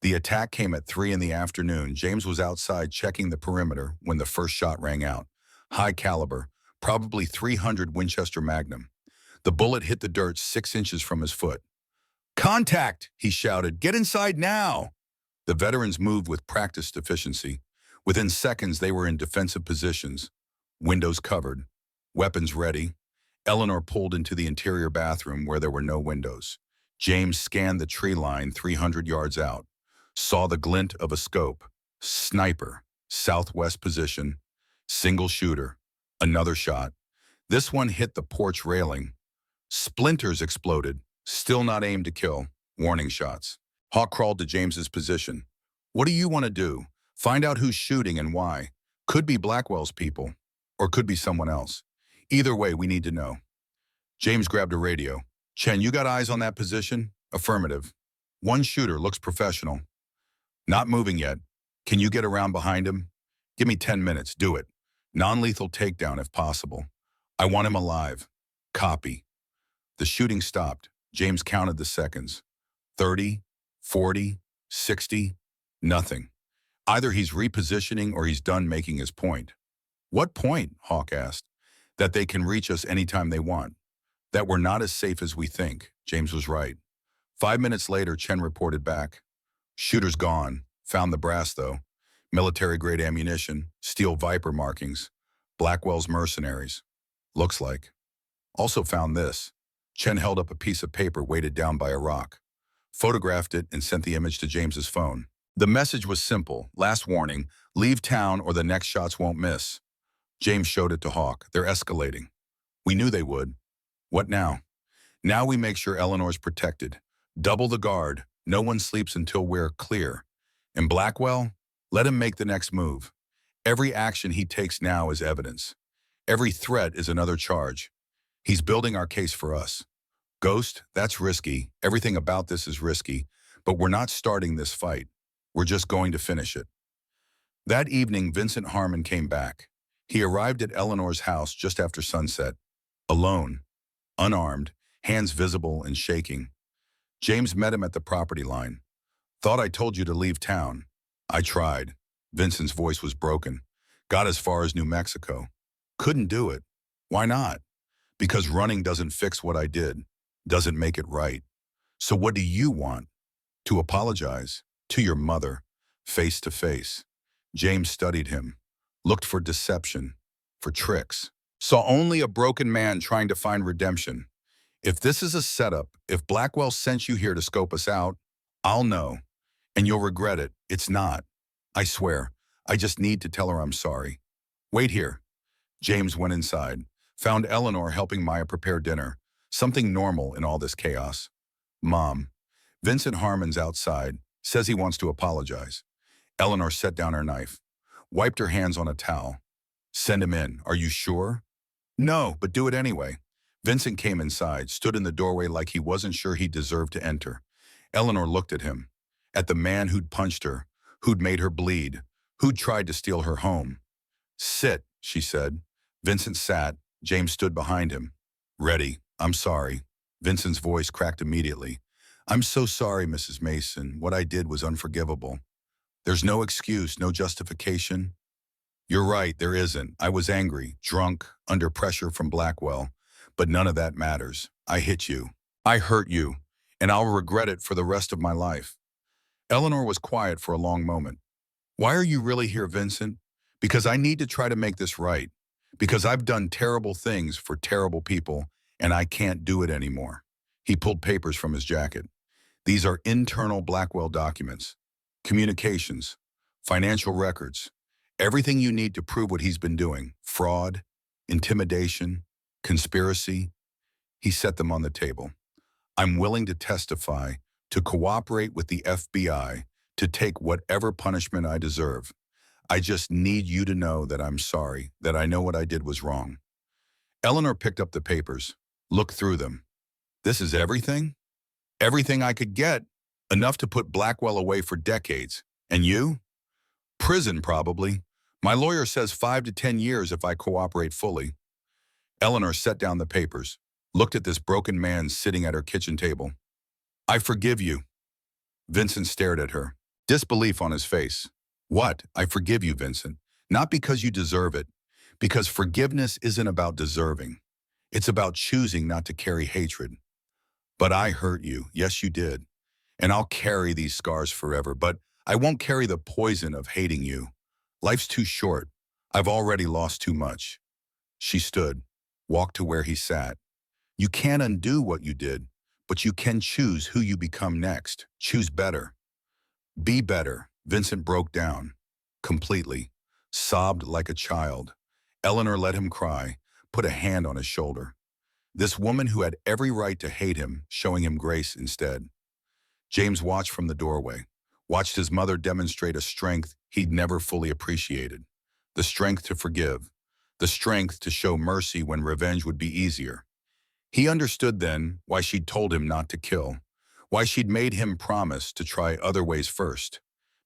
The attack came at 3 in the afternoon. James was outside checking the perimeter when the first shot rang out. High caliber, probably .300 Winchester Magnum. The bullet hit the dirt 6 inches from his foot. Contact, he shouted. Get inside now. The veterans moved with practiced efficiency. Within seconds, they were in defensive positions. Windows covered, weapons ready. Eleanor pulled into the interior bathroom where there were no windows. James scanned the tree line 300 yards out. Saw the glint of a scope. Sniper, southwest position, single shooter, another shot. This one hit the porch railing. Splinters exploded, still not aimed to kill, warning shots. Hawk crawled to James's position. What do you want to do? Find out who's shooting and why. Could be Blackwell's people, or could be someone else. Either way, we need to know. James grabbed a radio. Chen, you got eyes on that position? Affirmative. One shooter, looks professional. Not moving yet. Can you get around behind him? Give me 10 minutes, do it. Non-lethal takedown if possible. I want him alive. Copy. The shooting stopped. James counted the seconds. 30, 40, 60, nothing. Either he's repositioning or he's done making his point. What point? Hawk asked. That they can reach us anytime they want. That we're not as safe as we think. James was right. 5 minutes later, Chen reported back. Shooter's gone. Found the brass, though. Military-grade ammunition, steel Viper markings. Blackwell's mercenaries. Looks like. Also found this. Chen held up a piece of paper weighted down by a rock. Photographed it and sent the image to James's phone. The message was simple. Last warning, leave town or the next shots won't miss. James showed it to Hawk. They're escalating. We knew they would. What now? Now we make sure Eleanor's protected. Double the guard. No one sleeps until we're clear. And Blackwell, let him make the next move. Every action he takes now is evidence. Every threat is another charge. He's building our case for us. Ghost, that's risky. Everything about this is risky. But we're not starting this fight. We're just going to finish it. That evening, Vincent Harmon came back. He arrived at Eleanor's house just after sunset. Alone, unarmed, hands visible and shaking. James met him at the property line. Thought I told you to leave town. I tried. Vincent's voice was broken. Got as far as New Mexico. Couldn't do it. Why not? Because running doesn't fix what I did. doesn't make it right. So what do you want? To apologize to your mother, face to face. James studied him, looked for deception, for tricks, saw only a broken man trying to find redemption. If this is a setup, if Blackwell sent you here to scope us out, I'll know, and you'll regret it. It's not. I swear, I just need to tell her I'm sorry. Wait here. James went inside, found Eleanor helping Maya prepare dinner, something normal in all this chaos. Mom, Vincent Harmon's outside, says he wants to apologize. Eleanor set down her knife, wiped her hands on a towel. Send him in. Are you sure? No, but do it anyway. Vincent came inside, stood in the doorway like he wasn't sure he deserved to enter. Eleanor looked at him, at the man who'd punched her, who'd made her bleed, who'd tried to steal her home. Sit, she said. Vincent sat. James stood behind him. Ready. I'm sorry. Vincent's voice cracked immediately. I'm so sorry, Mrs. Mason. What I did was unforgivable. There's no excuse, no justification. You're right, there isn't. I was angry, drunk, under pressure from Blackwell. But none of that matters. I hit you. I hurt you. And I'll regret it for the rest of my life. Eleanor was quiet for a long moment. Why are you really here, Vincent? Because I need to try to make this right. Because I've done terrible things for terrible people, and I can't do it anymore. He pulled papers from his jacket. These are internal Blackwell documents, communications, financial records, everything you need to prove what he's been doing. Fraud, intimidation, conspiracy. He set them on the table. I'm willing to testify, to cooperate with the FBI, to take whatever punishment I deserve. I just need you to know that I'm sorry, that I know what I did was wrong. Eleanor picked up the papers, looked through them. This is everything? Everything I could get, enough to put Blackwell away for decades. And you? Prison, probably. My lawyer says 5 to 10 years if I cooperate fully. Eleanor set down the papers, looked at this broken man sitting at her kitchen table. I forgive you. Vincent stared at her, disbelief on his face. What? I forgive you, Vincent. Not because you deserve it, because forgiveness isn't about deserving. It's about choosing not to carry hatred. But I hurt you. Yes, you did. And I'll carry these scars forever, but I won't carry the poison of hating you. Life's too short. I've already lost too much. She stood, walked to where he sat. You can't undo what you did, but you can choose who you become next. Choose better. Be better. Vincent broke down, completely, sobbed like a child. Eleanor let him cry, put a hand on his shoulder. This woman who had every right to hate him, showing him grace instead. James watched from the doorway, watched his mother demonstrate a strength he'd never fully appreciated. The strength to forgive, the strength to show mercy when revenge would be easier. He understood then why she'd told him not to kill, why she'd made him promise to try other ways first,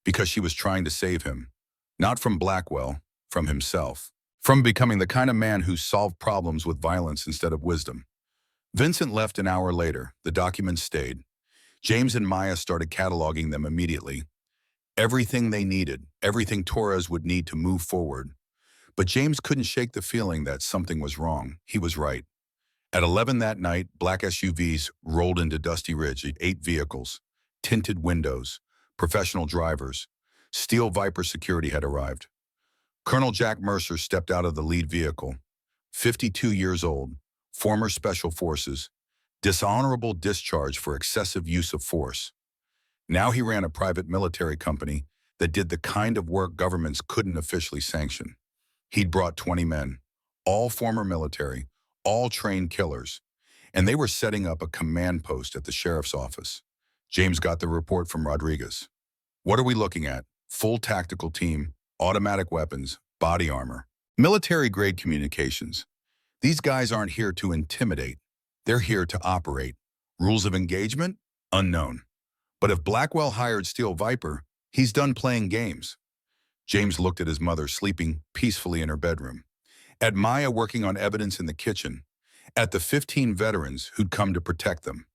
because she was trying to save him, not from Blackwell, from himself, from becoming the kind of man who solved problems with violence instead of wisdom. Vincent left an hour later. The documents stayed. James and Maya started cataloging them immediately. Everything they needed, everything Torres would need to move forward. But James couldn't shake the feeling that something was wrong. He was right. At 11 that night, black SUVs rolled into Dusty Ridge, 8 vehicles, tinted windows, professional drivers. Steel Viper security had arrived. Colonel Jack Mercer stepped out of the lead vehicle. 52 years old, former Special Forces, dishonorable discharge for excessive use of force. Now he ran a private military company that did the kind of work governments couldn't officially sanction. He'd brought 20 men, all former military, all trained killers, and they were setting up a command post at the sheriff's office. James got the report from Rodriguez. What are we looking at? Full tactical team, automatic weapons, body armor, military-grade communications. These guys aren't here to intimidate. They're here to operate. Rules of engagement? Unknown. But if Blackwell hired Steel Viper, he's done playing games. James looked at his mother sleeping peacefully in her bedroom, at Maya working on evidence in the kitchen, at the 15 veterans who'd come to protect them.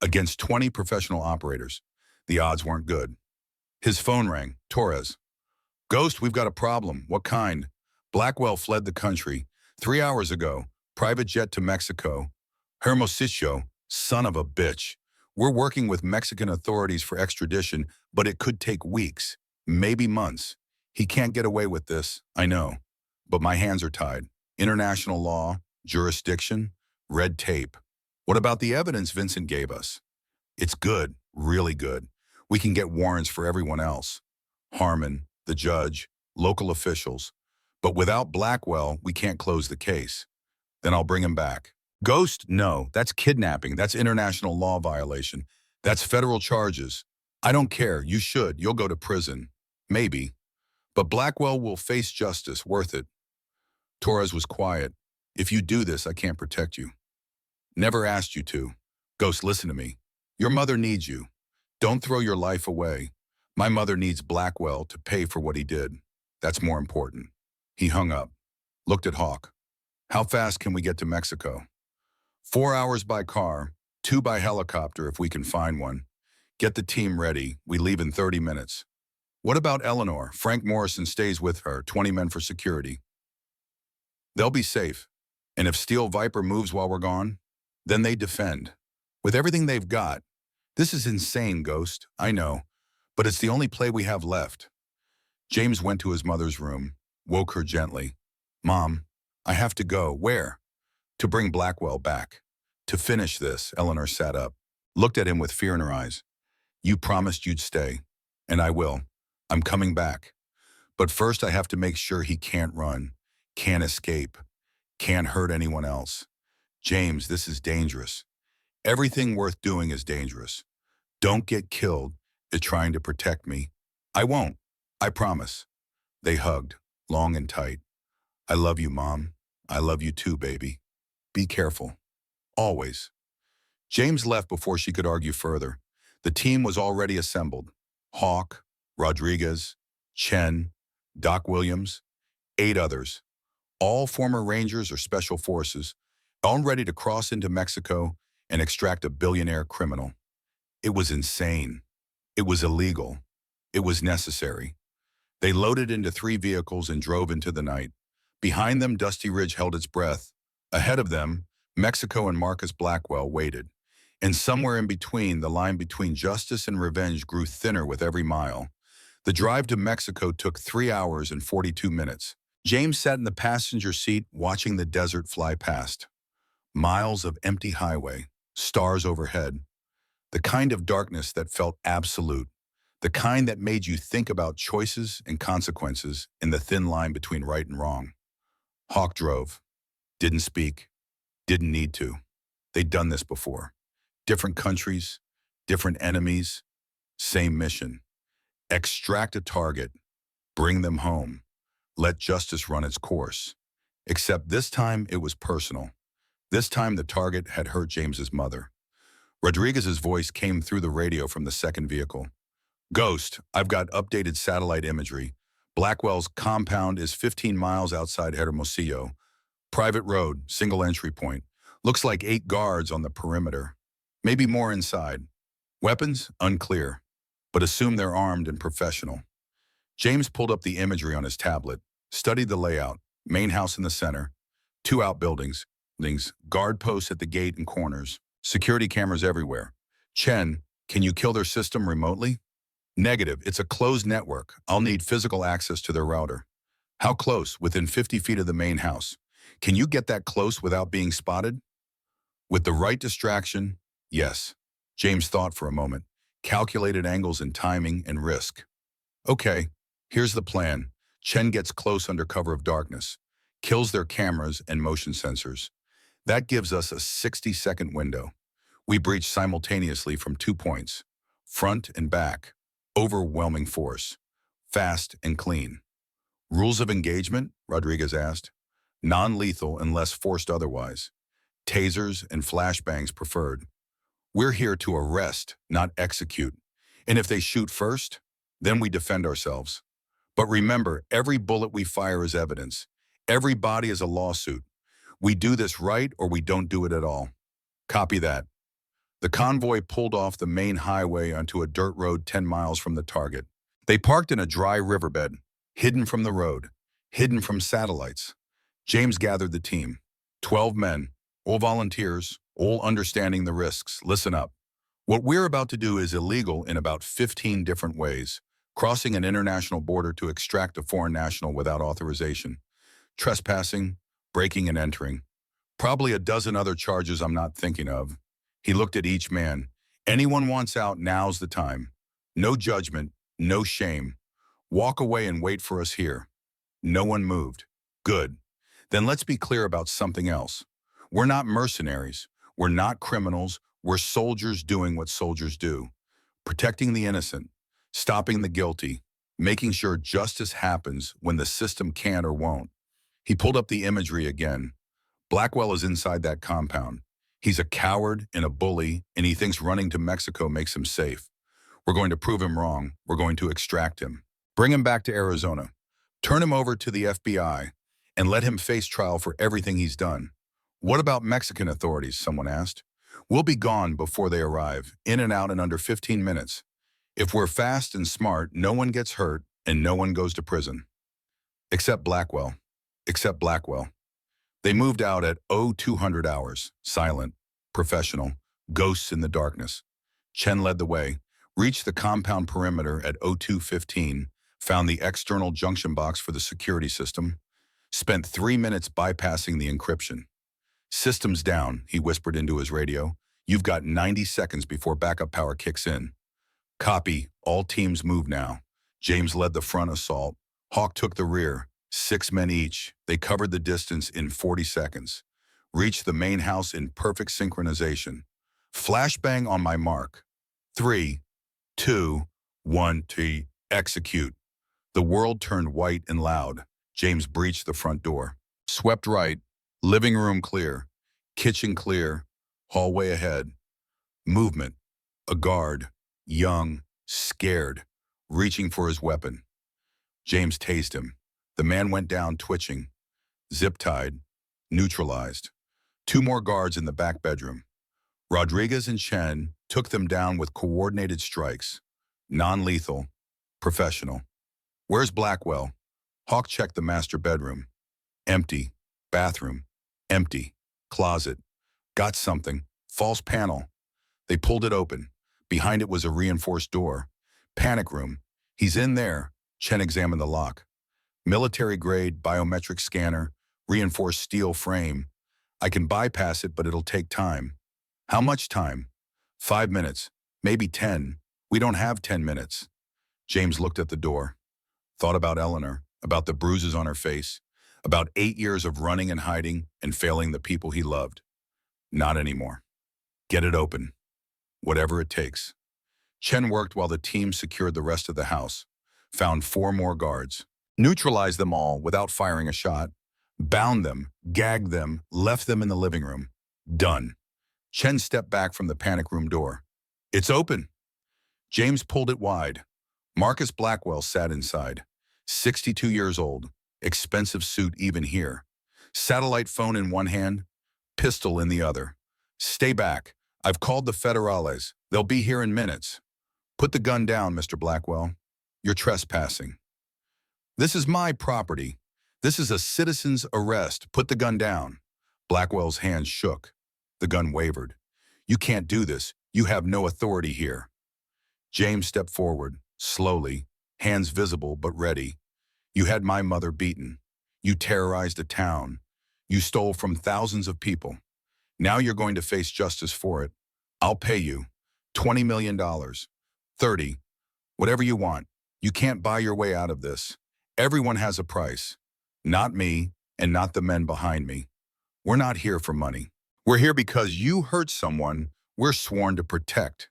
Against 20 professional operators, the odds weren't good. His phone rang. Torres. Ghost, we've got a problem. What kind? Blackwell fled the country 3 hours ago. Private jet to Mexico. Hermosillo. Son of a bitch. We're working with Mexican authorities for extradition, but it could take weeks, maybe months. He can't get away with this, I know. But my hands are tied. International law, jurisdiction, red tape. What about the evidence Vincent gave us? It's good, really good. We can get warrants for everyone else. Harmon, the judge, local officials. But without Blackwell, we can't close the case. Then I'll bring him back. Ghost? No, that's kidnapping. That's international law violation. That's federal charges. I don't care. You should. You'll go to prison. Maybe. But Blackwell will face justice. Worth it. Torres was quiet. If you do this, I can't protect you. Never asked you to. Ghost, listen to me. Your mother needs you. Don't throw your life away. My mother needs Blackwell to pay for what he did. That's more important. He hung up. Looked at Hawk. How fast can we get to Mexico? 4 hours by car, 2 by helicopter if we can find one. Get the team ready. We leave in 30 minutes. What about Eleanor? Frank Morrison stays with her, 20 men for security. They'll be safe. And if Steel Viper moves while we're gone, then they defend. With everything they've got. This is insane, Ghost. I know. But it's the only play we have left. James went to his mother's room, woke her gently. Mom, I have to go. Where? To bring Blackwell back. To finish this, Eleanor sat up, looked at him with fear in her eyes. You promised you'd stay, and I will. I'm coming back. But first I have to make sure he can't run, can't escape, can't hurt anyone else. James, this is dangerous. Everything worth doing is dangerous. Don't get killed at trying to protect me. I won't. I promise. They hugged, long and tight. I love you, Mom. I love you too, baby. Be careful. Always. James left before she could argue further. The team was already assembled. Hawk, Rodriguez, Chen, Doc Williams, 8 others. All former Rangers or Special Forces, all ready to cross into Mexico and extract a billionaire criminal. It was insane. It was illegal. It was necessary. They loaded into 3 vehicles and drove into the night. Behind them, Dusty Ridge held its breath. Ahead of them, Mexico and Marcus Blackwell waited. And somewhere in between, the line between justice and revenge grew thinner with every mile. The drive to Mexico took 3 hours and 42 minutes. James sat in the passenger seat watching the desert fly past. Miles of empty highway, stars overhead. The kind of darkness that felt absolute. The kind that made you think about choices and consequences in the thin line between right and wrong. Hawk drove. Didn't speak. Didn't need to. They'd done this before. Different countries, different enemies, same mission. Extract a target. Bring them home. Let justice run its course. Except this time it was personal. This time the target had hurt James's mother. Rodriguez's voice came through the radio from the second vehicle. Ghost, I've got updated satellite imagery. Blackwell's compound is 15 miles outside Hermosillo. Private road, single entry point. Looks like 8 guards on the perimeter. Maybe more inside. Weapons? Unclear. But assume they're armed and professional. James pulled up the imagery on his tablet, studied the layout. Main house in the center. 2 outbuildings. Guard posts at the gate and corners. Security cameras everywhere. Chen, can you kill their system remotely? Negative. It's a closed network. I'll need physical access to their router. How close? Within 50 feet of the main house. Can you get that close without being spotted? With the right distraction, yes. James thought for a moment, calculated angles and timing and risk. Okay, here's the plan. Chen gets close under cover of darkness, kills their cameras and motion sensors. That gives us a 60-second window. We breach simultaneously from 2 points, front and back. Overwhelming force. Fast and clean. Rules of engagement? Rodriguez asked. Non-lethal unless forced otherwise. Tasers and flashbangs preferred. We're here to arrest, not execute. And if they shoot first, then we defend ourselves. But remember, every bullet we fire is evidence. Every body is a lawsuit. We do this right or we don't do it at all. Copy that. The convoy pulled off the main highway onto a dirt road 10 miles from the target. They parked in a dry riverbed, hidden from the road, hidden from satellites. James gathered the team, 12 men, All volunteers, all understanding the risks, listen up. What we're about to do is illegal in about 15 different ways. Crossing an international border to extract a foreign national without authorization. Trespassing, breaking and entering. Probably a dozen other charges I'm not thinking of. He looked at each man. Anyone wants out, now's the time. No judgment, no shame. Walk away and wait for us here. No one moved. Good. Then let's be clear about something else. We're not mercenaries. We're not criminals. We're soldiers doing what soldiers do. Protecting the innocent, stopping the guilty, making sure justice happens when the system can or won't. He pulled up the imagery again. Blackwell is inside that compound. He's a coward and a bully, and he thinks running to Mexico makes him safe. We're going to prove him wrong. We're going to extract him. Bring him back to Arizona. Turn him over to the FBI and let him face trial for everything he's done. What about Mexican authorities, someone asked. We'll be gone before they arrive, in and out in under 15 minutes. If we're fast and smart, no one gets hurt and no one goes to prison. Except Blackwell. Except Blackwell. They moved out at 0200 hours, silent, professional, ghosts in the darkness. Chen led the way, reached the compound perimeter at 0215, found the external junction box for the security system, spent 3 minutes bypassing the encryption. Systems down, he whispered into his radio. You've got 90 seconds before backup power kicks in. Copy, all teams move now. James led the front assault. Hawk took the rear. 6 men each. They covered the distance in 40 seconds. Reached the main house in perfect synchronization. Flashbang on my mark. 3, 2, 1, T. Execute. The world turned white and loud. James breached the front door. Swept right. Living room clear. Kitchen clear. Hallway ahead. Movement. A guard. Young. Scared. Reaching for his weapon. James tased him. The man went down twitching. Zip-tied. Neutralized. 2 more guards in the back bedroom. Rodriguez and Chen took them down with coordinated strikes. Non-lethal. Professional. Where's Blackwell? Hawk checked the master bedroom. Empty. Bathroom. Empty. Closet. Got something. False panel. They pulled it open. Behind it was a reinforced door. Panic room. He's in there. Chen examined the lock. Military-grade biometric scanner, reinforced steel frame. I can bypass it, but it'll take time. How much time? 5 minutes. Maybe 10. We don't have 10 minutes. James looked at the door. Thought about Eleanor, about the bruises on her face, about 8 years of running and hiding and failing the people he loved. Not anymore. Get it open. Whatever it takes. Chen worked while the team secured the rest of the house. Found 4 more guards. Neutralized them all without firing a shot. Bound them, gagged them, left them in the living room. Done. Chen stepped back from the panic room door. It's open. James pulled it wide. Marcus Blackwell sat inside. 62 years old. Expensive suit even here. Satellite phone in one hand, pistol in the other. Stay back. I've called the Federales. They'll be here in minutes. Put the gun down, Mr. Blackwell. You're trespassing. This is my property. This is a citizen's arrest. Put the gun down. Blackwell's hands shook. The gun wavered. You can't do this. You have no authority here. James stepped forward, slowly, hands visible but ready. You had my mother beaten. You terrorized a town. You stole from thousands of people. Now you're going to face justice for it. I'll pay you. $20 million. 30. Whatever you want. You can't buy your way out of this. Everyone has a price. Not me, and not the men behind me. We're not here for money. We're here because you hurt someone we're sworn to protect.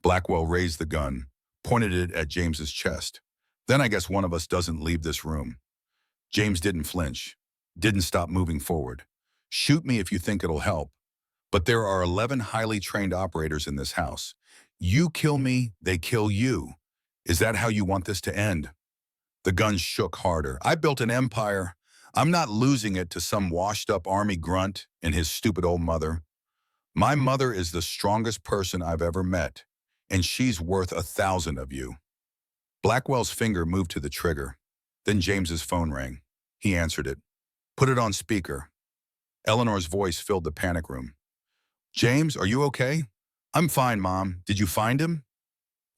Blackwell raised the gun, pointed it at James's chest. Then I guess one of us doesn't leave this room. James didn't flinch, didn't stop moving forward. Shoot me if you think it'll help. But there are 11 highly trained operators in this house. You kill me, they kill you. Is that how you want this to end? The gun shook harder. I built an empire. I'm not losing it to some washed-up army grunt and his stupid old mother. My mother is the strongest person I've ever met, and she's worth 1,000 of you. Blackwell's finger moved to the trigger. Then James's phone rang. He answered it. Put it on speaker. Eleanor's voice filled the panic room. James, are you okay? I'm fine, Mom. Did you find him?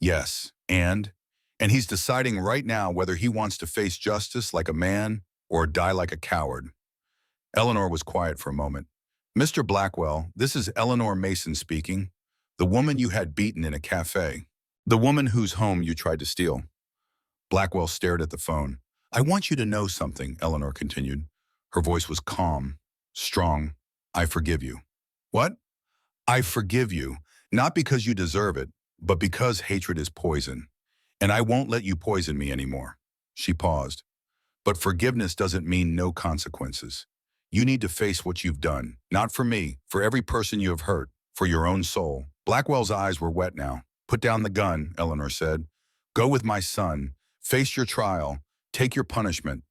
Yes. And he's deciding right now whether he wants to face justice like a man or die like a coward. Eleanor was quiet for a moment. Mr. Blackwell, this is Eleanor Mason speaking. The woman you had beaten in a cafe. The woman whose home you tried to steal. Blackwell stared at the phone. I want you to know something, Eleanor continued. Her voice was calm, strong. I forgive you. What? I forgive you, not because you deserve it, but because hatred is poison. And I won't let you poison me anymore. She paused. But forgiveness doesn't mean no consequences. You need to face what you've done, not for me, for every person you have hurt, for your own soul. Blackwell's eyes were wet now. Put down the gun, Eleanor said. Go with my son, face your trial, take your punishment,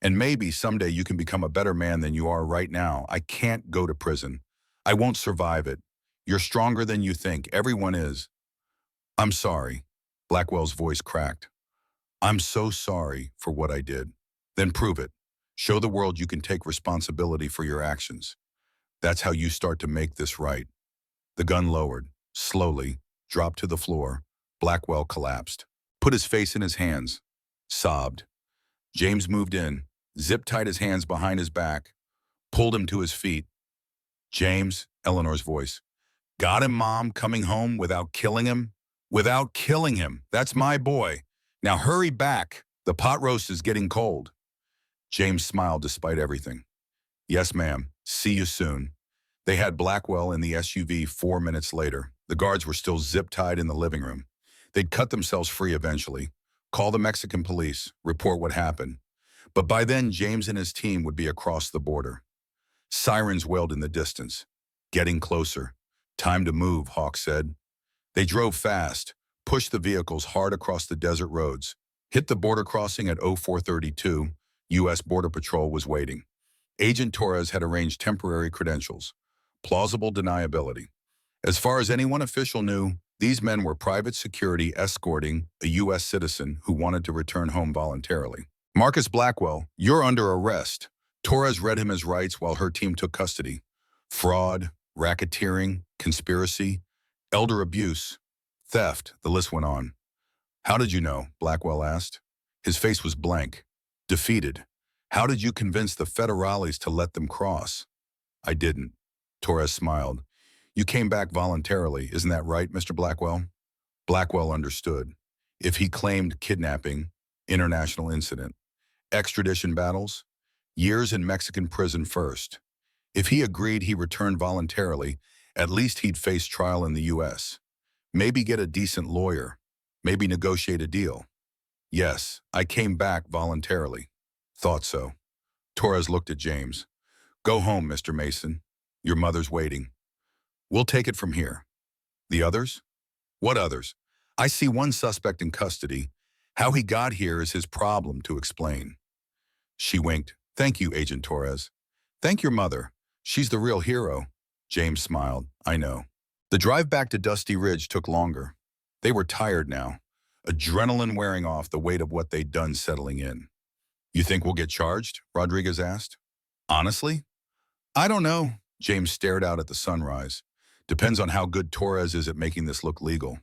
and maybe someday you can become a better man than you are right now. I can't go to prison. I won't survive it. You're stronger than you think. Everyone is. I'm sorry. Blackwell's voice cracked. I'm so sorry for what I did. Then prove it. Show the world you can take responsibility for your actions. That's how you start to make this right. The gun lowered, slowly, dropped to the floor. Blackwell collapsed, put his face in his hands, sobbed. James moved in, zip-tied his hands behind his back, pulled him to his feet. James, Eleanor's voice. Got him, Mom, coming home without killing him? Without killing him. That's my boy. Now hurry back. The pot roast is getting cold. James smiled despite everything. Yes, ma'am. See you soon. They had Blackwell in the SUV 4 minutes later. The guards were still zip-tied in the living room. They'd cut themselves free eventually, call the Mexican police, report what happened. But by then, James and his team would be across the border. Sirens wailed in the distance. Getting closer. Time to move, Hawk said. They drove fast, pushed the vehicles hard across the desert roads, hit the border crossing at 0432. U.S. Border Patrol was waiting. Agent Torres had arranged temporary credentials. Plausible deniability. As far as anyone official knew, these men were private security escorting a U.S. citizen who wanted to return home voluntarily. Marcus Blackwell, you're under arrest. Torres read him his rights while her team took custody. Fraud, racketeering, conspiracy, elder abuse, theft, the list went on. How did you know? Blackwell asked. His face was blank, defeated. How did you convince the federales to let them cross? I didn't. Torres smiled. You came back voluntarily, isn't that right, Mr. Blackwell? Blackwell understood. If he claimed kidnapping, international incident, extradition battles, years in Mexican prison first. If he agreed he returned voluntarily, at least he'd face trial in the U.S. Maybe get a decent lawyer. Maybe negotiate a deal. Yes, I came back voluntarily. Thought so. Torres looked at James. Go home, Mr. Mason. Your mother's waiting. We'll take it from here. The others? What others? I see one suspect in custody. How he got here is his problem to explain. She winked. Thank you, Agent Torres. Thank your mother. She's the real hero. James smiled. I know. The drive back to Dusty Ridge took longer. They were tired now. Adrenaline wearing off, the weight of what they'd done settling in. You think we'll get charged? Rodriguez asked. Honestly? I don't know. James stared out at the sunrise. Depends on how good Torres is at making this look legal.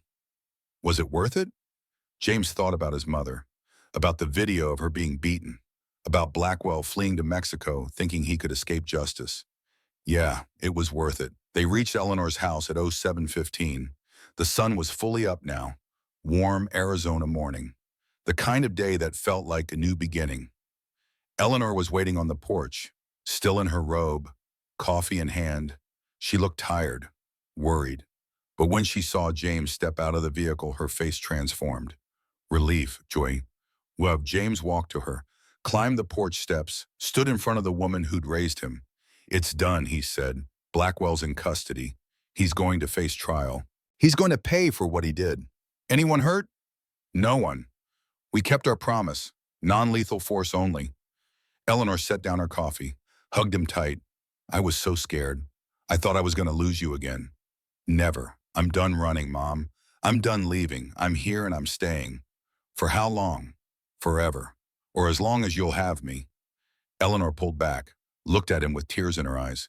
Was it worth it? James thought about his mother, about the video of her being beaten, about Blackwell fleeing to Mexico thinking he could escape justice. Yeah, it was worth it. They reached Eleanor's house at 07:15. The sun was fully up now. Warm Arizona morning. The kind of day that felt like a new beginning. Eleanor was waiting on the porch, still in her robe, coffee in hand. She looked tired, worried. But when she saw James step out of the vehicle, her face transformed. Relief, joy. Well, James walked to her, climbed the porch steps, stood in front of the woman who'd raised him. It's done, he said. Blackwell's in custody. He's going to face trial. He's going to pay for what he did. Anyone hurt? No one. We kept our promise. Non-lethal force only. Eleanor set down her coffee, hugged him tight. I was so scared. I thought I was going to lose you again. Never. I'm done running, Mom. I'm done leaving. I'm here and I'm staying. For how long? Forever. Or as long as you'll have me. Eleanor pulled back, looked at him with tears in her eyes.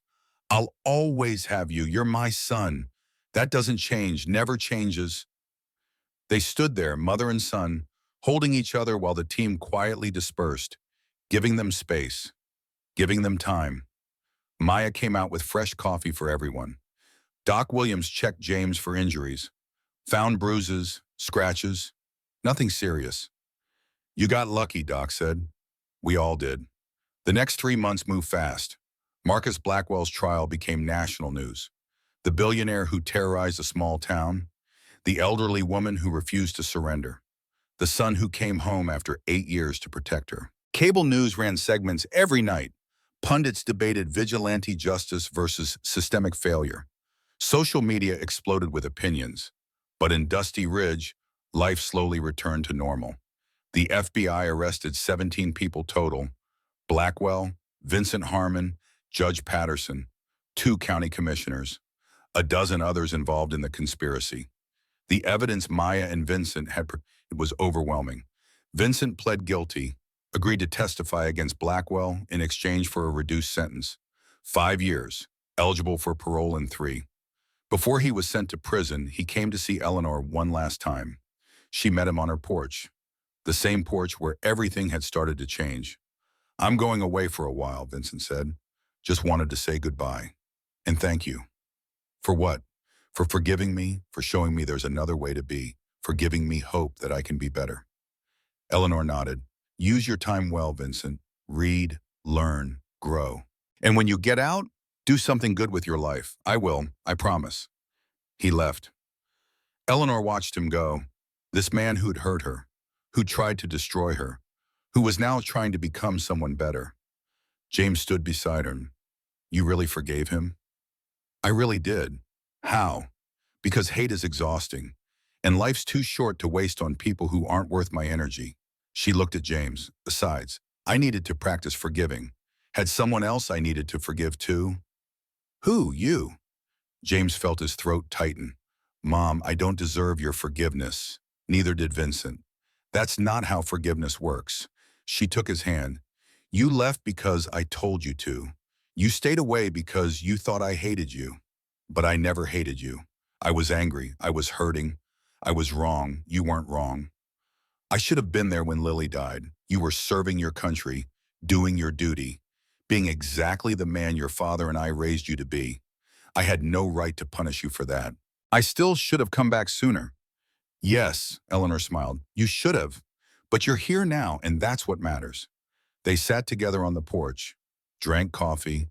I'll always have you. You're my son. That doesn't change, never changes. They stood there, mother and son, holding each other while the team quietly dispersed, giving them space, giving them time. Maya came out with fresh coffee for everyone. Doc Williams checked James for injuries, found bruises, scratches, nothing serious. You got lucky, Doc said. We all did. The next 3 months moved fast. Marcus Blackwell's trial became national news. The billionaire who terrorized a small town, the elderly woman who refused to surrender, the son who came home after 8 years to protect her. Cable news ran segments every night. Pundits debated vigilante justice versus systemic failure. Social media exploded with opinions. But in Dusty Ridge, life slowly returned to normal. The FBI arrested 17 people total: Blackwell, Vincent Harmon, Judge Patterson, 2 county commissioners, a dozen others involved in the conspiracy. The evidence Maya and Vincent had was overwhelming. Vincent pled guilty, agreed to testify against Blackwell in exchange for a reduced sentence, 5 years, eligible for parole in 3. Before he was sent to prison, he came to see Eleanor one last time. She met him on her porch, the same porch where everything had started to change. I'm going away for a while, Vincent said. Just wanted to say goodbye. And thank you. For what? For forgiving me, for showing me there's another way to be, for giving me hope that I can be better. Eleanor nodded. Use your time well, Vincent. Read, learn, grow. And when you get out, do something good with your life. I will, I promise. He left. Eleanor watched him go. This man who'd hurt her, who tried to destroy her, who was now trying to become someone better. James stood beside her. You really forgave him? I really did. How? Because hate is exhausting, and life's too short to waste on people who aren't worth my energy. She looked at James. Besides, I needed to practice forgiving. Had someone else I needed to forgive too? Who? You? James felt his throat tighten. Mom, I don't deserve your forgiveness. Neither did Vincent. That's not how forgiveness works. She took his hand. You left because I told you to. You stayed away because you thought I hated you. But I never hated you. I was angry. I was hurting. I was wrong. You weren't wrong. I should have been there when Lily died. You were serving your country, doing your duty, being exactly the man your father and I raised you to be. I had no right to punish you for that. I still should have come back sooner. Yes, Eleanor smiled. You should have. But you're here now, and that's what matters. They sat together on the porch, drank coffee,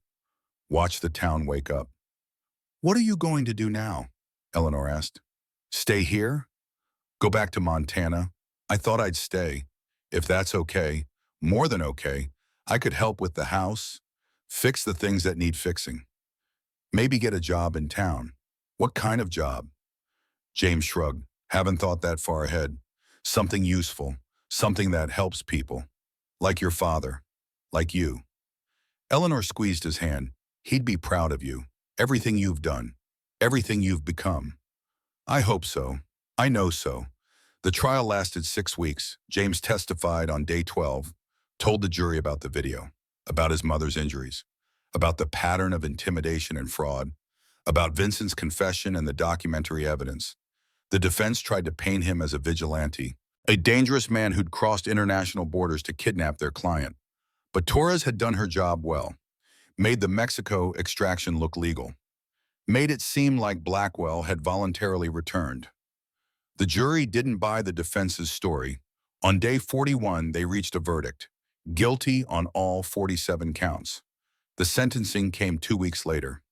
watched the town wake up. What are you going to do now? Eleanor asked. Stay here? Go back to Montana? I thought I'd stay. If that's okay, more than okay, I could help with the house, fix the things that need fixing. Maybe get a job in town. What kind of job? James shrugged. Haven't thought that far ahead. Something useful, something that helps people. Like your father, like you. Eleanor squeezed his hand. He'd be proud of you. Everything you've done. Everything you've become. I hope so. I know so. The trial lasted 6 weeks. James testified on day 12, told the jury about the video, about his mother's injuries, about the pattern of intimidation and fraud, about Vincent's confession and the documentary evidence. The defense tried to paint him as a vigilante, a dangerous man who'd crossed international borders to kidnap their client. But Torres had done her job well, made the Mexico extraction look legal, made it seem like Blackwell had voluntarily returned. The jury didn't buy the defense's story. On day 41, they reached a verdict, guilty on all 47 counts. The sentencing came 2 weeks later.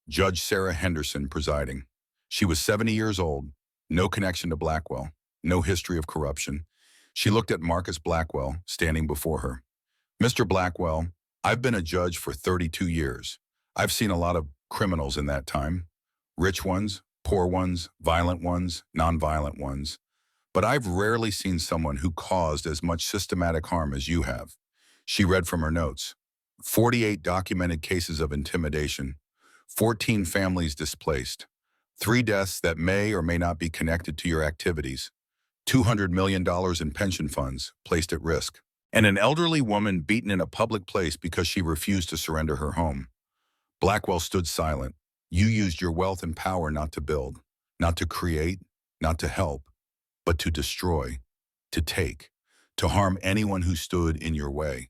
Judge Sarah Henderson presiding. She was 70 years old, no connection to Blackwell, no history of corruption. She looked at Marcus Blackwell standing before her. Mr. Blackwell, I've been a judge for 32 years. I've seen a lot of criminals in that time. Rich ones, poor ones, violent ones, nonviolent ones. But I've rarely seen someone who caused as much systematic harm as you have. She read from her notes. 48 documented cases of intimidation, 14 families displaced, 3 deaths that may or may not be connected to your activities, $200 million in pension funds placed at risk, and an elderly woman beaten in a public place because she refused to surrender her home. Blackwell stood silent. You used your wealth and power not to build, not to create, not to help, but to destroy, to take, to harm anyone who stood in your way.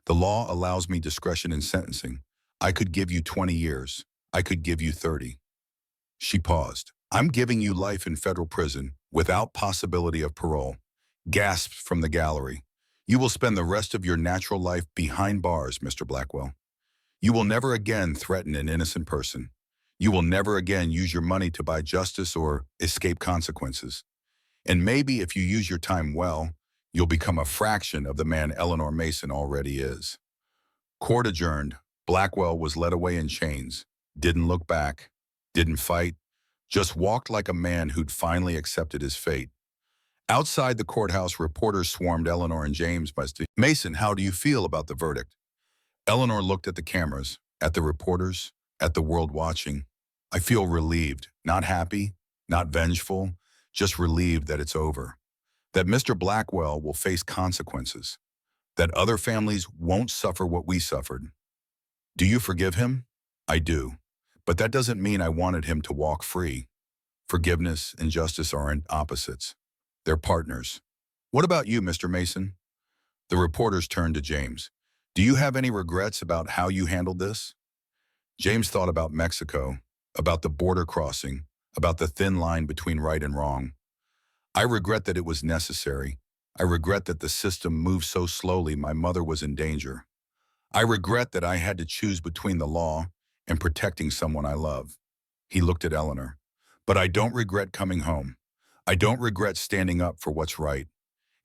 The law allows me discretion in sentencing. I could give you 20 years. I could give you 30. She paused. I'm giving you life in federal prison without possibility of parole. Gasped from the gallery. You will spend the rest of your natural life behind bars, Mr. Blackwell. You will never again threaten an innocent person. You will never again use your money to buy justice or escape consequences. And maybe if you use your time well, you'll become a fraction of the man Eleanor Mason already is. Court adjourned. Blackwell was led away in chains, didn't look back, didn't fight, just walked like a man who'd finally accepted his fate. Outside the courthouse, reporters swarmed Eleanor and James. Mason, how do you feel about the verdict? Eleanor looked at the cameras, at the reporters, at the world watching. I feel relieved, not happy, not vengeful, just relieved that it's over. That Mr. Blackwell will face consequences. That other families won't suffer what we suffered. Do you forgive him? I do. But that doesn't mean I wanted him to walk free. Forgiveness and justice aren't opposites. They're partners. What about you, Mr. Mason? The reporters turned to James. Do you have any regrets about how you handled this? James thought about Mexico, about the border crossing, about the thin line between right and wrong. I regret that it was necessary. I regret that the system moved so slowly my mother was in danger. I regret that I had to choose between the law and protecting someone I love. He looked at Eleanor. But I don't regret coming home. I don't regret standing up for what's right.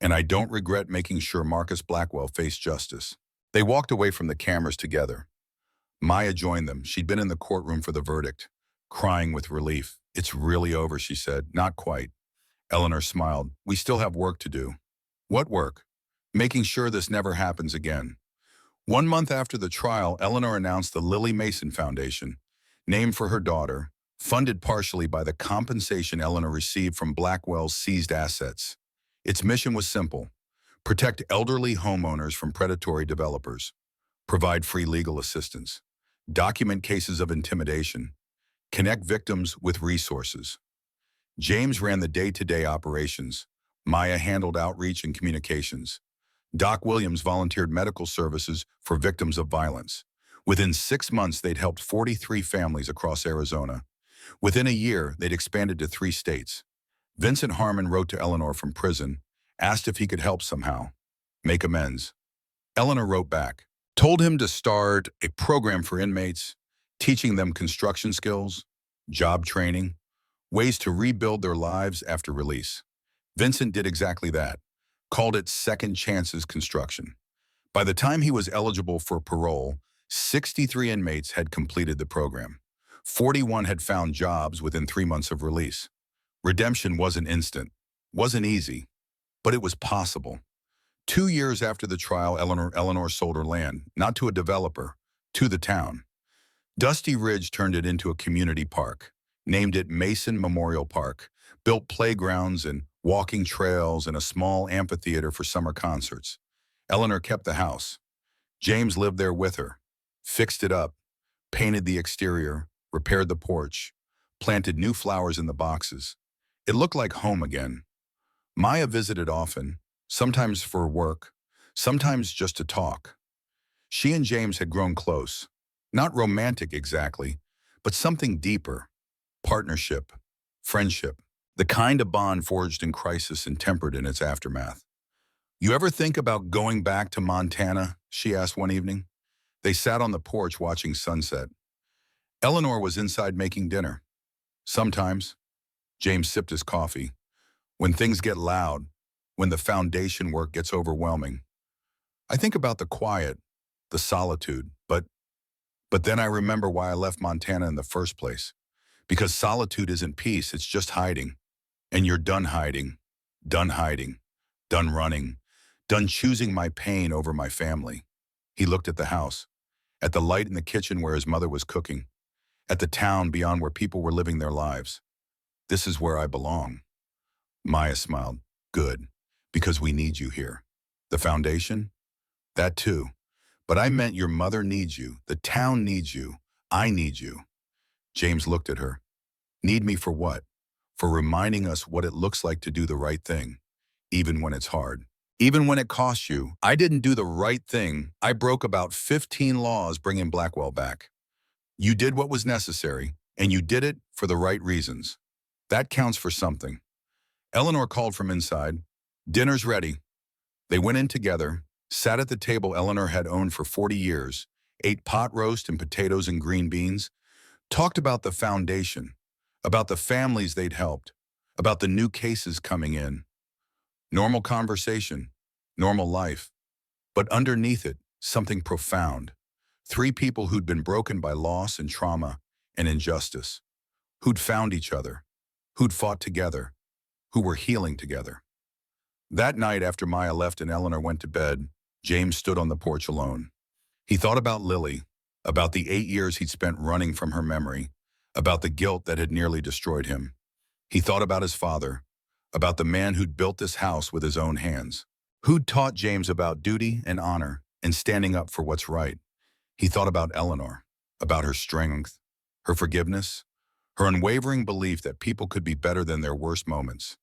And I don't regret making sure Marcus Blackwell faced justice. They walked away from the cameras together. Maya joined them. She'd been in the courtroom for the verdict, crying with relief. It's really over, she said. Not quite. Eleanor smiled. We still have work to do. What work? Making sure this never happens again. 1 month after the trial, Eleanor announced the Lily Mason Foundation, named for her daughter, funded partially by the compensation Eleanor received from Blackwell's seized assets. Its mission was simple: protect elderly homeowners from predatory developers, provide free legal assistance, document cases of intimidation, connect victims with resources. James ran the day-to-day operations. Maya handled outreach and communications. Doc Williams volunteered medical services for victims of violence. Within 6 months, they'd helped 43 families across Arizona. Within a year, they'd expanded to 3 states. Vincent Harmon wrote to Eleanor from prison, asked if he could help somehow, make amends. Eleanor wrote back, told him to start a program for inmates, teaching them construction skills, job training, ways to rebuild their lives after release. Vincent did exactly that, called it Second Chances Construction. By the time he was eligible for parole, 63 inmates had completed the program. 41 had found jobs within 3 months of release. Redemption wasn't instant, wasn't easy, but it was possible. 2 years after the trial, Eleanor sold her land, not to a developer, to the town. Dusty Ridge turned it into a community park, named it Mason Memorial Park, built playgrounds and walking trails and a small amphitheater for summer concerts. Eleanor kept the house. James lived there with her, fixed it up, painted the exterior, repaired the porch, planted new flowers in the boxes. It looked like home again. Maya visited often, sometimes for work, sometimes just to talk. She and James had grown close, not romantic exactly, but something deeper: partnership, friendship, the kind of bond forged in crisis and tempered in its aftermath. You ever think about going back to Montana? She asked one evening. They sat on the porch watching sunset. Eleanor was inside making dinner. Sometimes. James sipped his coffee. When things get loud, when the foundation work gets overwhelming, I think about the quiet, the solitude, but then I remember why I left Montana in the first place. Because solitude isn't peace, it's just hiding. And you're done hiding, done hiding, done running, done choosing my pain over my family. He looked at the house, at the light in the kitchen where his mother was cooking, at the town beyond where people were living their lives. This is where I belong. Maya smiled. Good, because we need you here. The foundation? That too. But I meant your mother needs you, the town needs you, I need you. James looked at her. Need me for what? For reminding us what it looks like to do the right thing, even when it's hard. Even when it costs you. I didn't do the right thing. I broke about 15 laws bringing Blackwell back. You did what was necessary, and you did it for the right reasons. That counts for something. Eleanor called from inside. Dinner's ready. They went in together, sat at the table Eleanor had owned for 40 years, ate pot roast and potatoes and green beans, talked about the foundation, about the families they'd helped, about the new cases coming in. Normal conversation, normal life. But underneath it, something profound. Three people who'd been broken by loss and trauma and injustice, who'd found each other, who'd fought together, who were healing together. That night after Maya left and Eleanor went to bed, James stood on the porch alone. He thought about Lily, about the 8 years he'd spent running from her memory, about the guilt that had nearly destroyed him. He thought about his father, about the man who'd built this house with his own hands, who'd taught James about duty and honor and standing up for what's right. He thought about Eleanor, about her strength, her forgiveness, her unwavering belief that people could be better than their worst moments.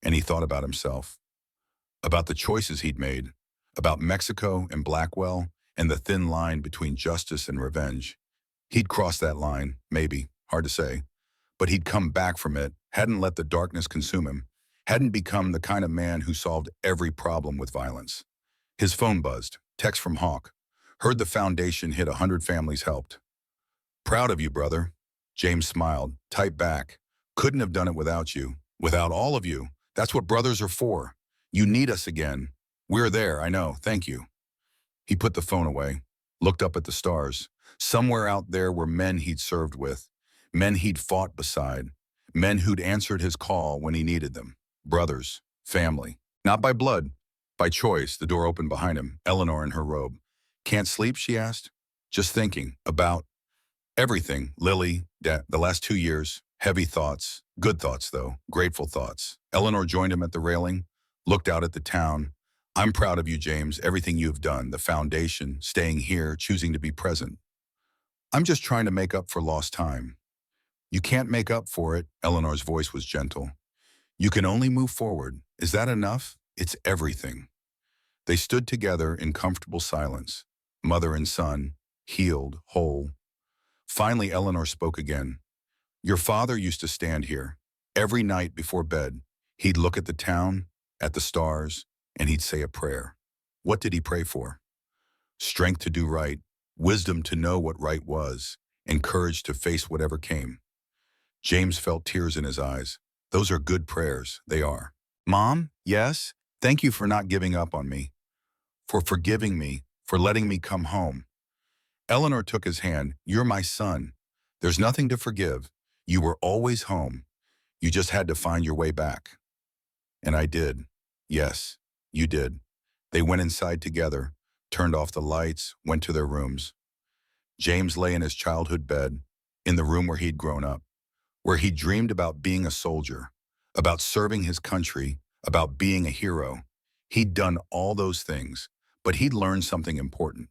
And he thought about himself, about the choices he'd made, about Mexico and Blackwell and the thin line between justice and revenge. He'd crossed that line, maybe, hard to say, but he'd come back from it, hadn't let the darkness consume him, hadn't become the kind of man who solved every problem with violence. His phone buzzed, text from Hawk. Heard the foundation hit 100 families helped. Proud of you, brother. James smiled, typed back. Couldn't have done it without you, without all of you. That's what brothers are for. You need us again. We're there, I know, thank you. He put the phone away, looked up at the stars. Somewhere out there were men he'd served with, men he'd fought beside, men who'd answered his call when he needed them. Brothers, family. Not by blood, by choice. The door opened behind him, Eleanor in her robe. Can't sleep, she asked. Just thinking about everything. Lily, Dad, the last 2 years. Heavy thoughts. Good thoughts, though. Grateful thoughts. Eleanor joined him at the railing, looked out at the town. I'm proud of you, James, everything you've done, the foundation, staying here, choosing to be present. I'm just trying to make up for lost time. You can't make up for it, Eleanor's voice was gentle. You can only move forward. Is that enough? It's everything. They stood together in comfortable silence, mother and son, healed, whole. Finally, Eleanor spoke again. Your father used to stand here. Every night before bed, he'd look at the town, at the stars, and he'd say a prayer. What did he pray for? Strength to do right, wisdom to know what right was, and courage to face whatever came. James felt tears in his eyes. Those are good prayers, they are. Mom, yes, thank you for not giving up on me, for forgiving me, for letting me come home. Eleanor took his hand. You're my son. There's nothing to forgive. You were always home. You just had to find your way back. And I did. Yes, you did. They went inside together, turned off the lights, went to their rooms. James lay in his childhood bed, in the room where he'd grown up, where he dreamed about being a soldier, about serving his country, about being a hero. He'd done all those things, but he'd learned something important.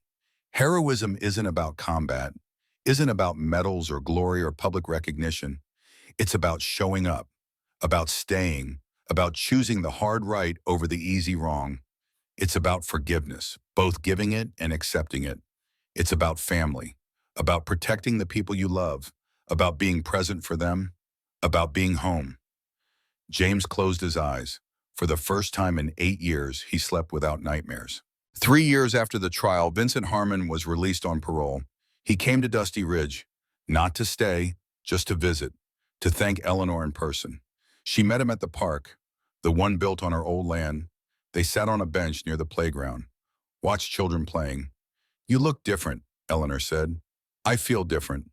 Heroism isn't about combat, isn't about medals or glory or public recognition. It's about showing up, about staying, about choosing the hard right over the easy wrong. It's about forgiveness, both giving it and accepting it. It's about family, about protecting the people you love, about being present for them, about being home. James closed his eyes. For the first time in 8 years, he slept without nightmares. 3 years after the trial, Vincent Harmon was released on parole. He came to Dusty Ridge, not to stay, just to visit, to thank Eleanor in person. She met him at the park, the one built on her old land. They sat on a bench near the playground, watched children playing. You look different, Eleanor said. I feel different.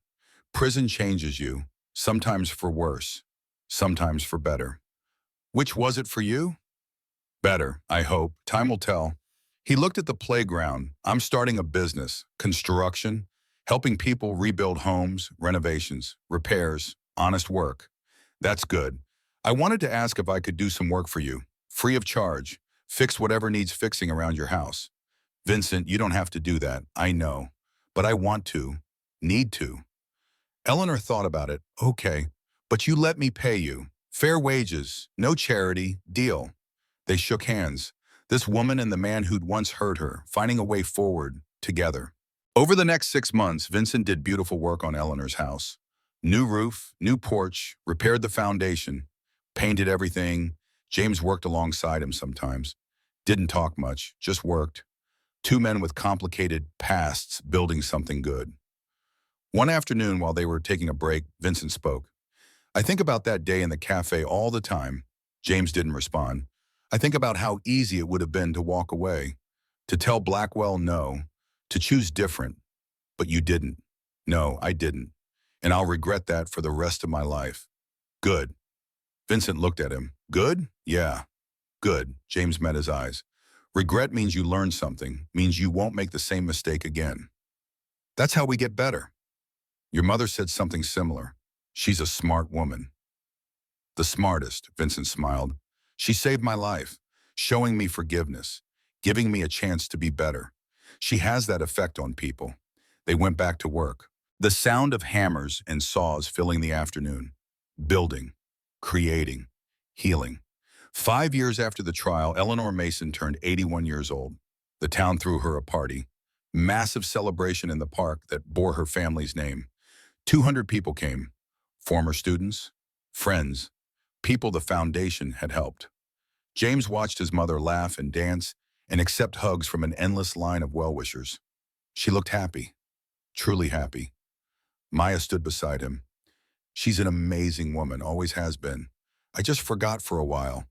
Prison changes you, sometimes for worse, sometimes for better. Which was it for you? Better, I hope. Time will tell. He looked at the playground. I'm starting a business, construction, helping people rebuild homes, renovations, repairs, honest work. That's good. I wanted to ask if I could do some work for you, free of charge, fix whatever needs fixing around your house. Vincent, you don't have to do that, I know. But I want to, need to. Eleanor thought about it. Okay, but you let me pay you. Fair wages, no charity, deal. They shook hands. This woman and the man who'd once hurt her, finding a way forward, together. Over the next 6 months, Vincent did beautiful work on Eleanor's house. New roof, new porch, repaired the foundation, painted everything. James worked alongside him sometimes. Didn't talk much, just worked. Two men with complicated pasts building something good. One afternoon while they were taking a break, Vincent spoke. I think about that day in the cafe all the time. James didn't respond. I think about how easy it would have been to walk away, to tell Blackwell no, to choose different. But you didn't. No, I didn't. And I'll regret that for the rest of my life. Good. Vincent looked at him. Good? Yeah. Good. James met his eyes. Regret means you learn something, means you won't make the same mistake again. That's how we get better. Your mother said something similar. She's a smart woman. The smartest, Vincent smiled. She saved my life, showing me forgiveness, giving me a chance to be better. She has that effect on people. They went back to work. The sound of hammers and saws filling the afternoon. Building, creating, healing. 5 years after the trial, Eleanor Mason turned 81 years old. The town threw her a party. Massive celebration in the park that bore her family's name. 200 people came. Former students, friends, people the foundation had helped. James watched his mother laugh and dance and accept hugs from an endless line of well-wishers. She looked happy, truly happy. Maya stood beside him. She's an amazing woman, always has been. I just forgot for a while.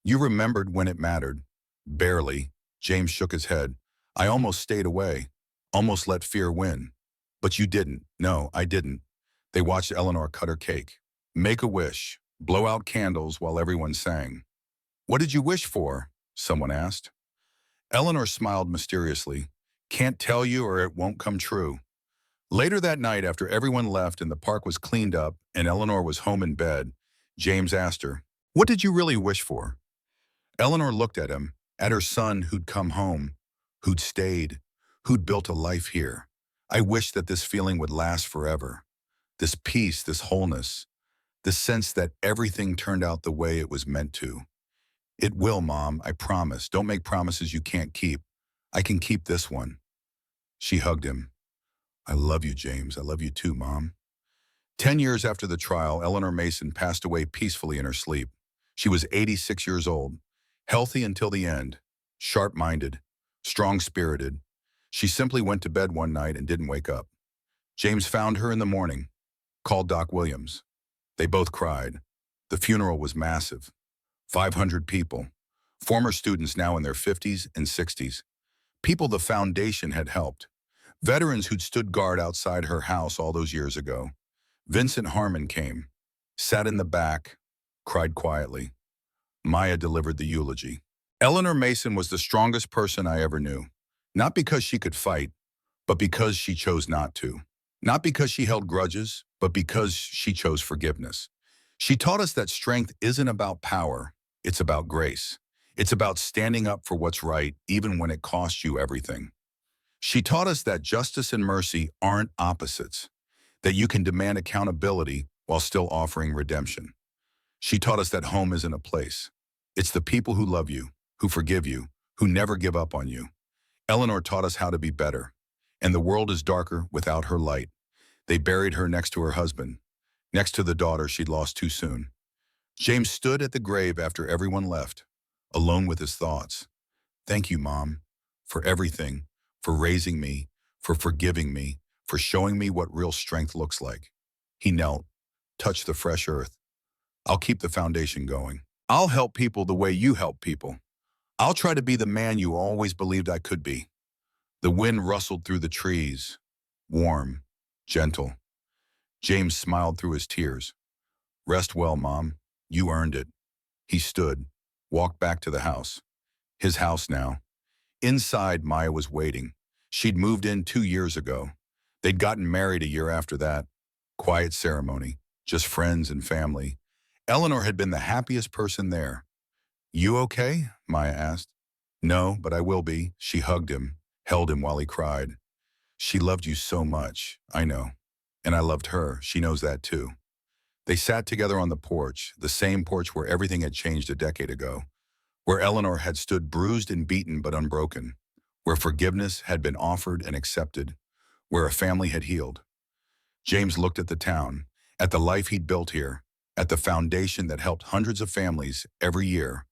You remembered when it mattered. Barely. James shook his head. I almost stayed away, almost let fear win. But you didn't. No, I didn't. They watched Eleanor cut her cake, make a wish, blow out candles while everyone sang. What did you wish for? Someone asked. Eleanor smiled mysteriously. Can't tell you or it won't come true. Later that night, after everyone left and the park was cleaned up and Eleanor was home in bed, James asked her, what did you really wish for? Eleanor looked at him, at her son who'd come home, who'd stayed, who'd built a life here. I wish that this feeling would last forever. This peace, this wholeness, the sense that everything turned out the way it was meant to. It will, Mom, I promise. Don't make promises you can't keep. I can keep this one. She hugged him. I love you, James. I love you too, Mom. 10 years after the trial, Eleanor Mason passed away peacefully in her sleep. She was 86 years old, healthy until the end, sharp-minded, strong-spirited. She simply went to bed one night and didn't wake up. James found her in the morning, called Doc Williams. They both cried. The funeral was massive. 500 people, former students now in their 50s and 60s. People the foundation had helped. Veterans who'd stood guard outside her house all those years ago. Vincent Harmon came, sat in the back, cried quietly. Maya delivered the eulogy. Eleanor Mason was the strongest person I ever knew. Not because she could fight, but because she chose not to. Not because she held grudges, but because she chose forgiveness. She taught us that strength isn't about power, it's about grace. It's about standing up for what's right, even when it costs you everything. She taught us that justice and mercy aren't opposites, that you can demand accountability while still offering redemption. She taught us that home isn't a place. It's the people who love you, who forgive you, who never give up on you. Eleanor taught us how to be better, and the world is darker without her light. They buried her next to her husband, next to the daughter she'd lost too soon. James stood at the grave after everyone left, alone with his thoughts. Thank you, Mom, for everything, for raising me, for forgiving me, for showing me what real strength looks like. He knelt, touched the fresh earth. I'll keep the foundation going. I'll help people the way you help people. I'll try to be the man you always believed I could be. The wind rustled through the trees, warm, gentle. James smiled through his tears. Rest well, Mom. You earned it. He stood, walked back to the house. His house now. Inside, Maya was waiting. She'd moved in 2 years ago. They'd gotten married a year after that. Quiet ceremony, just friends and family. Eleanor had been the happiest person there. You okay? Maya asked. No, but I will be. She hugged him, held him while he cried. She loved you so much, I know. And I loved her. She knows that too. They sat together on the porch, the same porch where everything had changed a decade ago, where Eleanor had stood bruised and beaten but unbroken, where forgiveness had been offered and accepted, where a family had healed. James looked at the town, at the life he'd built here, at the foundation that helped hundreds of families every year,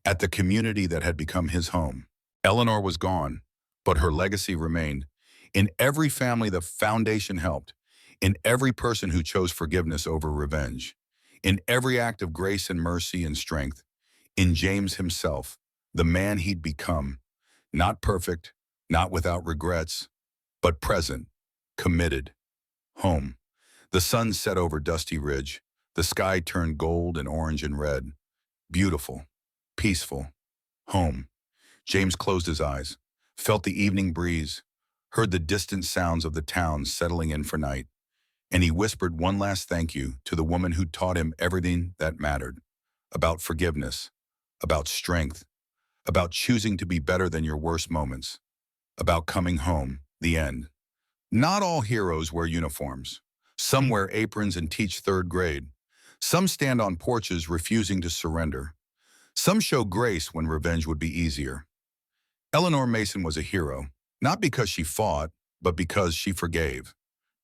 at the community that had become his home. Eleanor was gone, but her legacy remained. In every family the foundation helped, in every person who chose forgiveness over revenge, in every act of grace and mercy and strength, in James himself, the man he'd become, not perfect, not without regrets, but present, committed, home. The sun set over Dusty Ridge. The sky turned gold and orange and red. Beautiful, peaceful, home. James closed his eyes, felt the evening breeze, heard the distant sounds of the town settling in for night, and he whispered one last thank you to the woman who taught him everything that mattered, about forgiveness, about strength, about choosing to be better than your worst moments, about coming home, the end. Not all heroes wear uniforms. Some wear aprons and teach third grade. Some stand on porches refusing to surrender. Some show grace when revenge would be easier. Eleanor Mason was a hero, not because she fought, but because she forgave.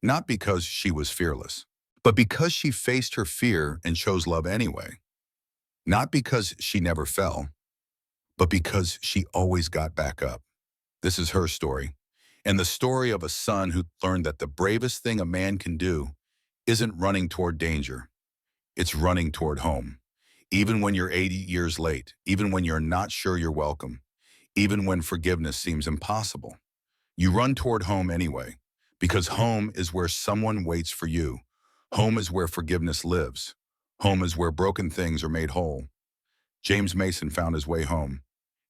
Not because she was fearless, but because she faced her fear and chose love anyway. Not because she never fell, but because she always got back up. This is her story, and the story of a son who learned that the bravest thing a man can do isn't running toward danger. It's running toward home. Even when you're 80 years late, even when you're not sure you're welcome, even when forgiveness seems impossible, you run toward home anyway, because home is where someone waits for you. Home is where forgiveness lives. Home is where broken things are made whole. James Mason found his way home,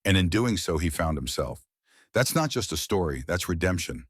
and in doing so, he found himself. That's not just a story, that's redemption.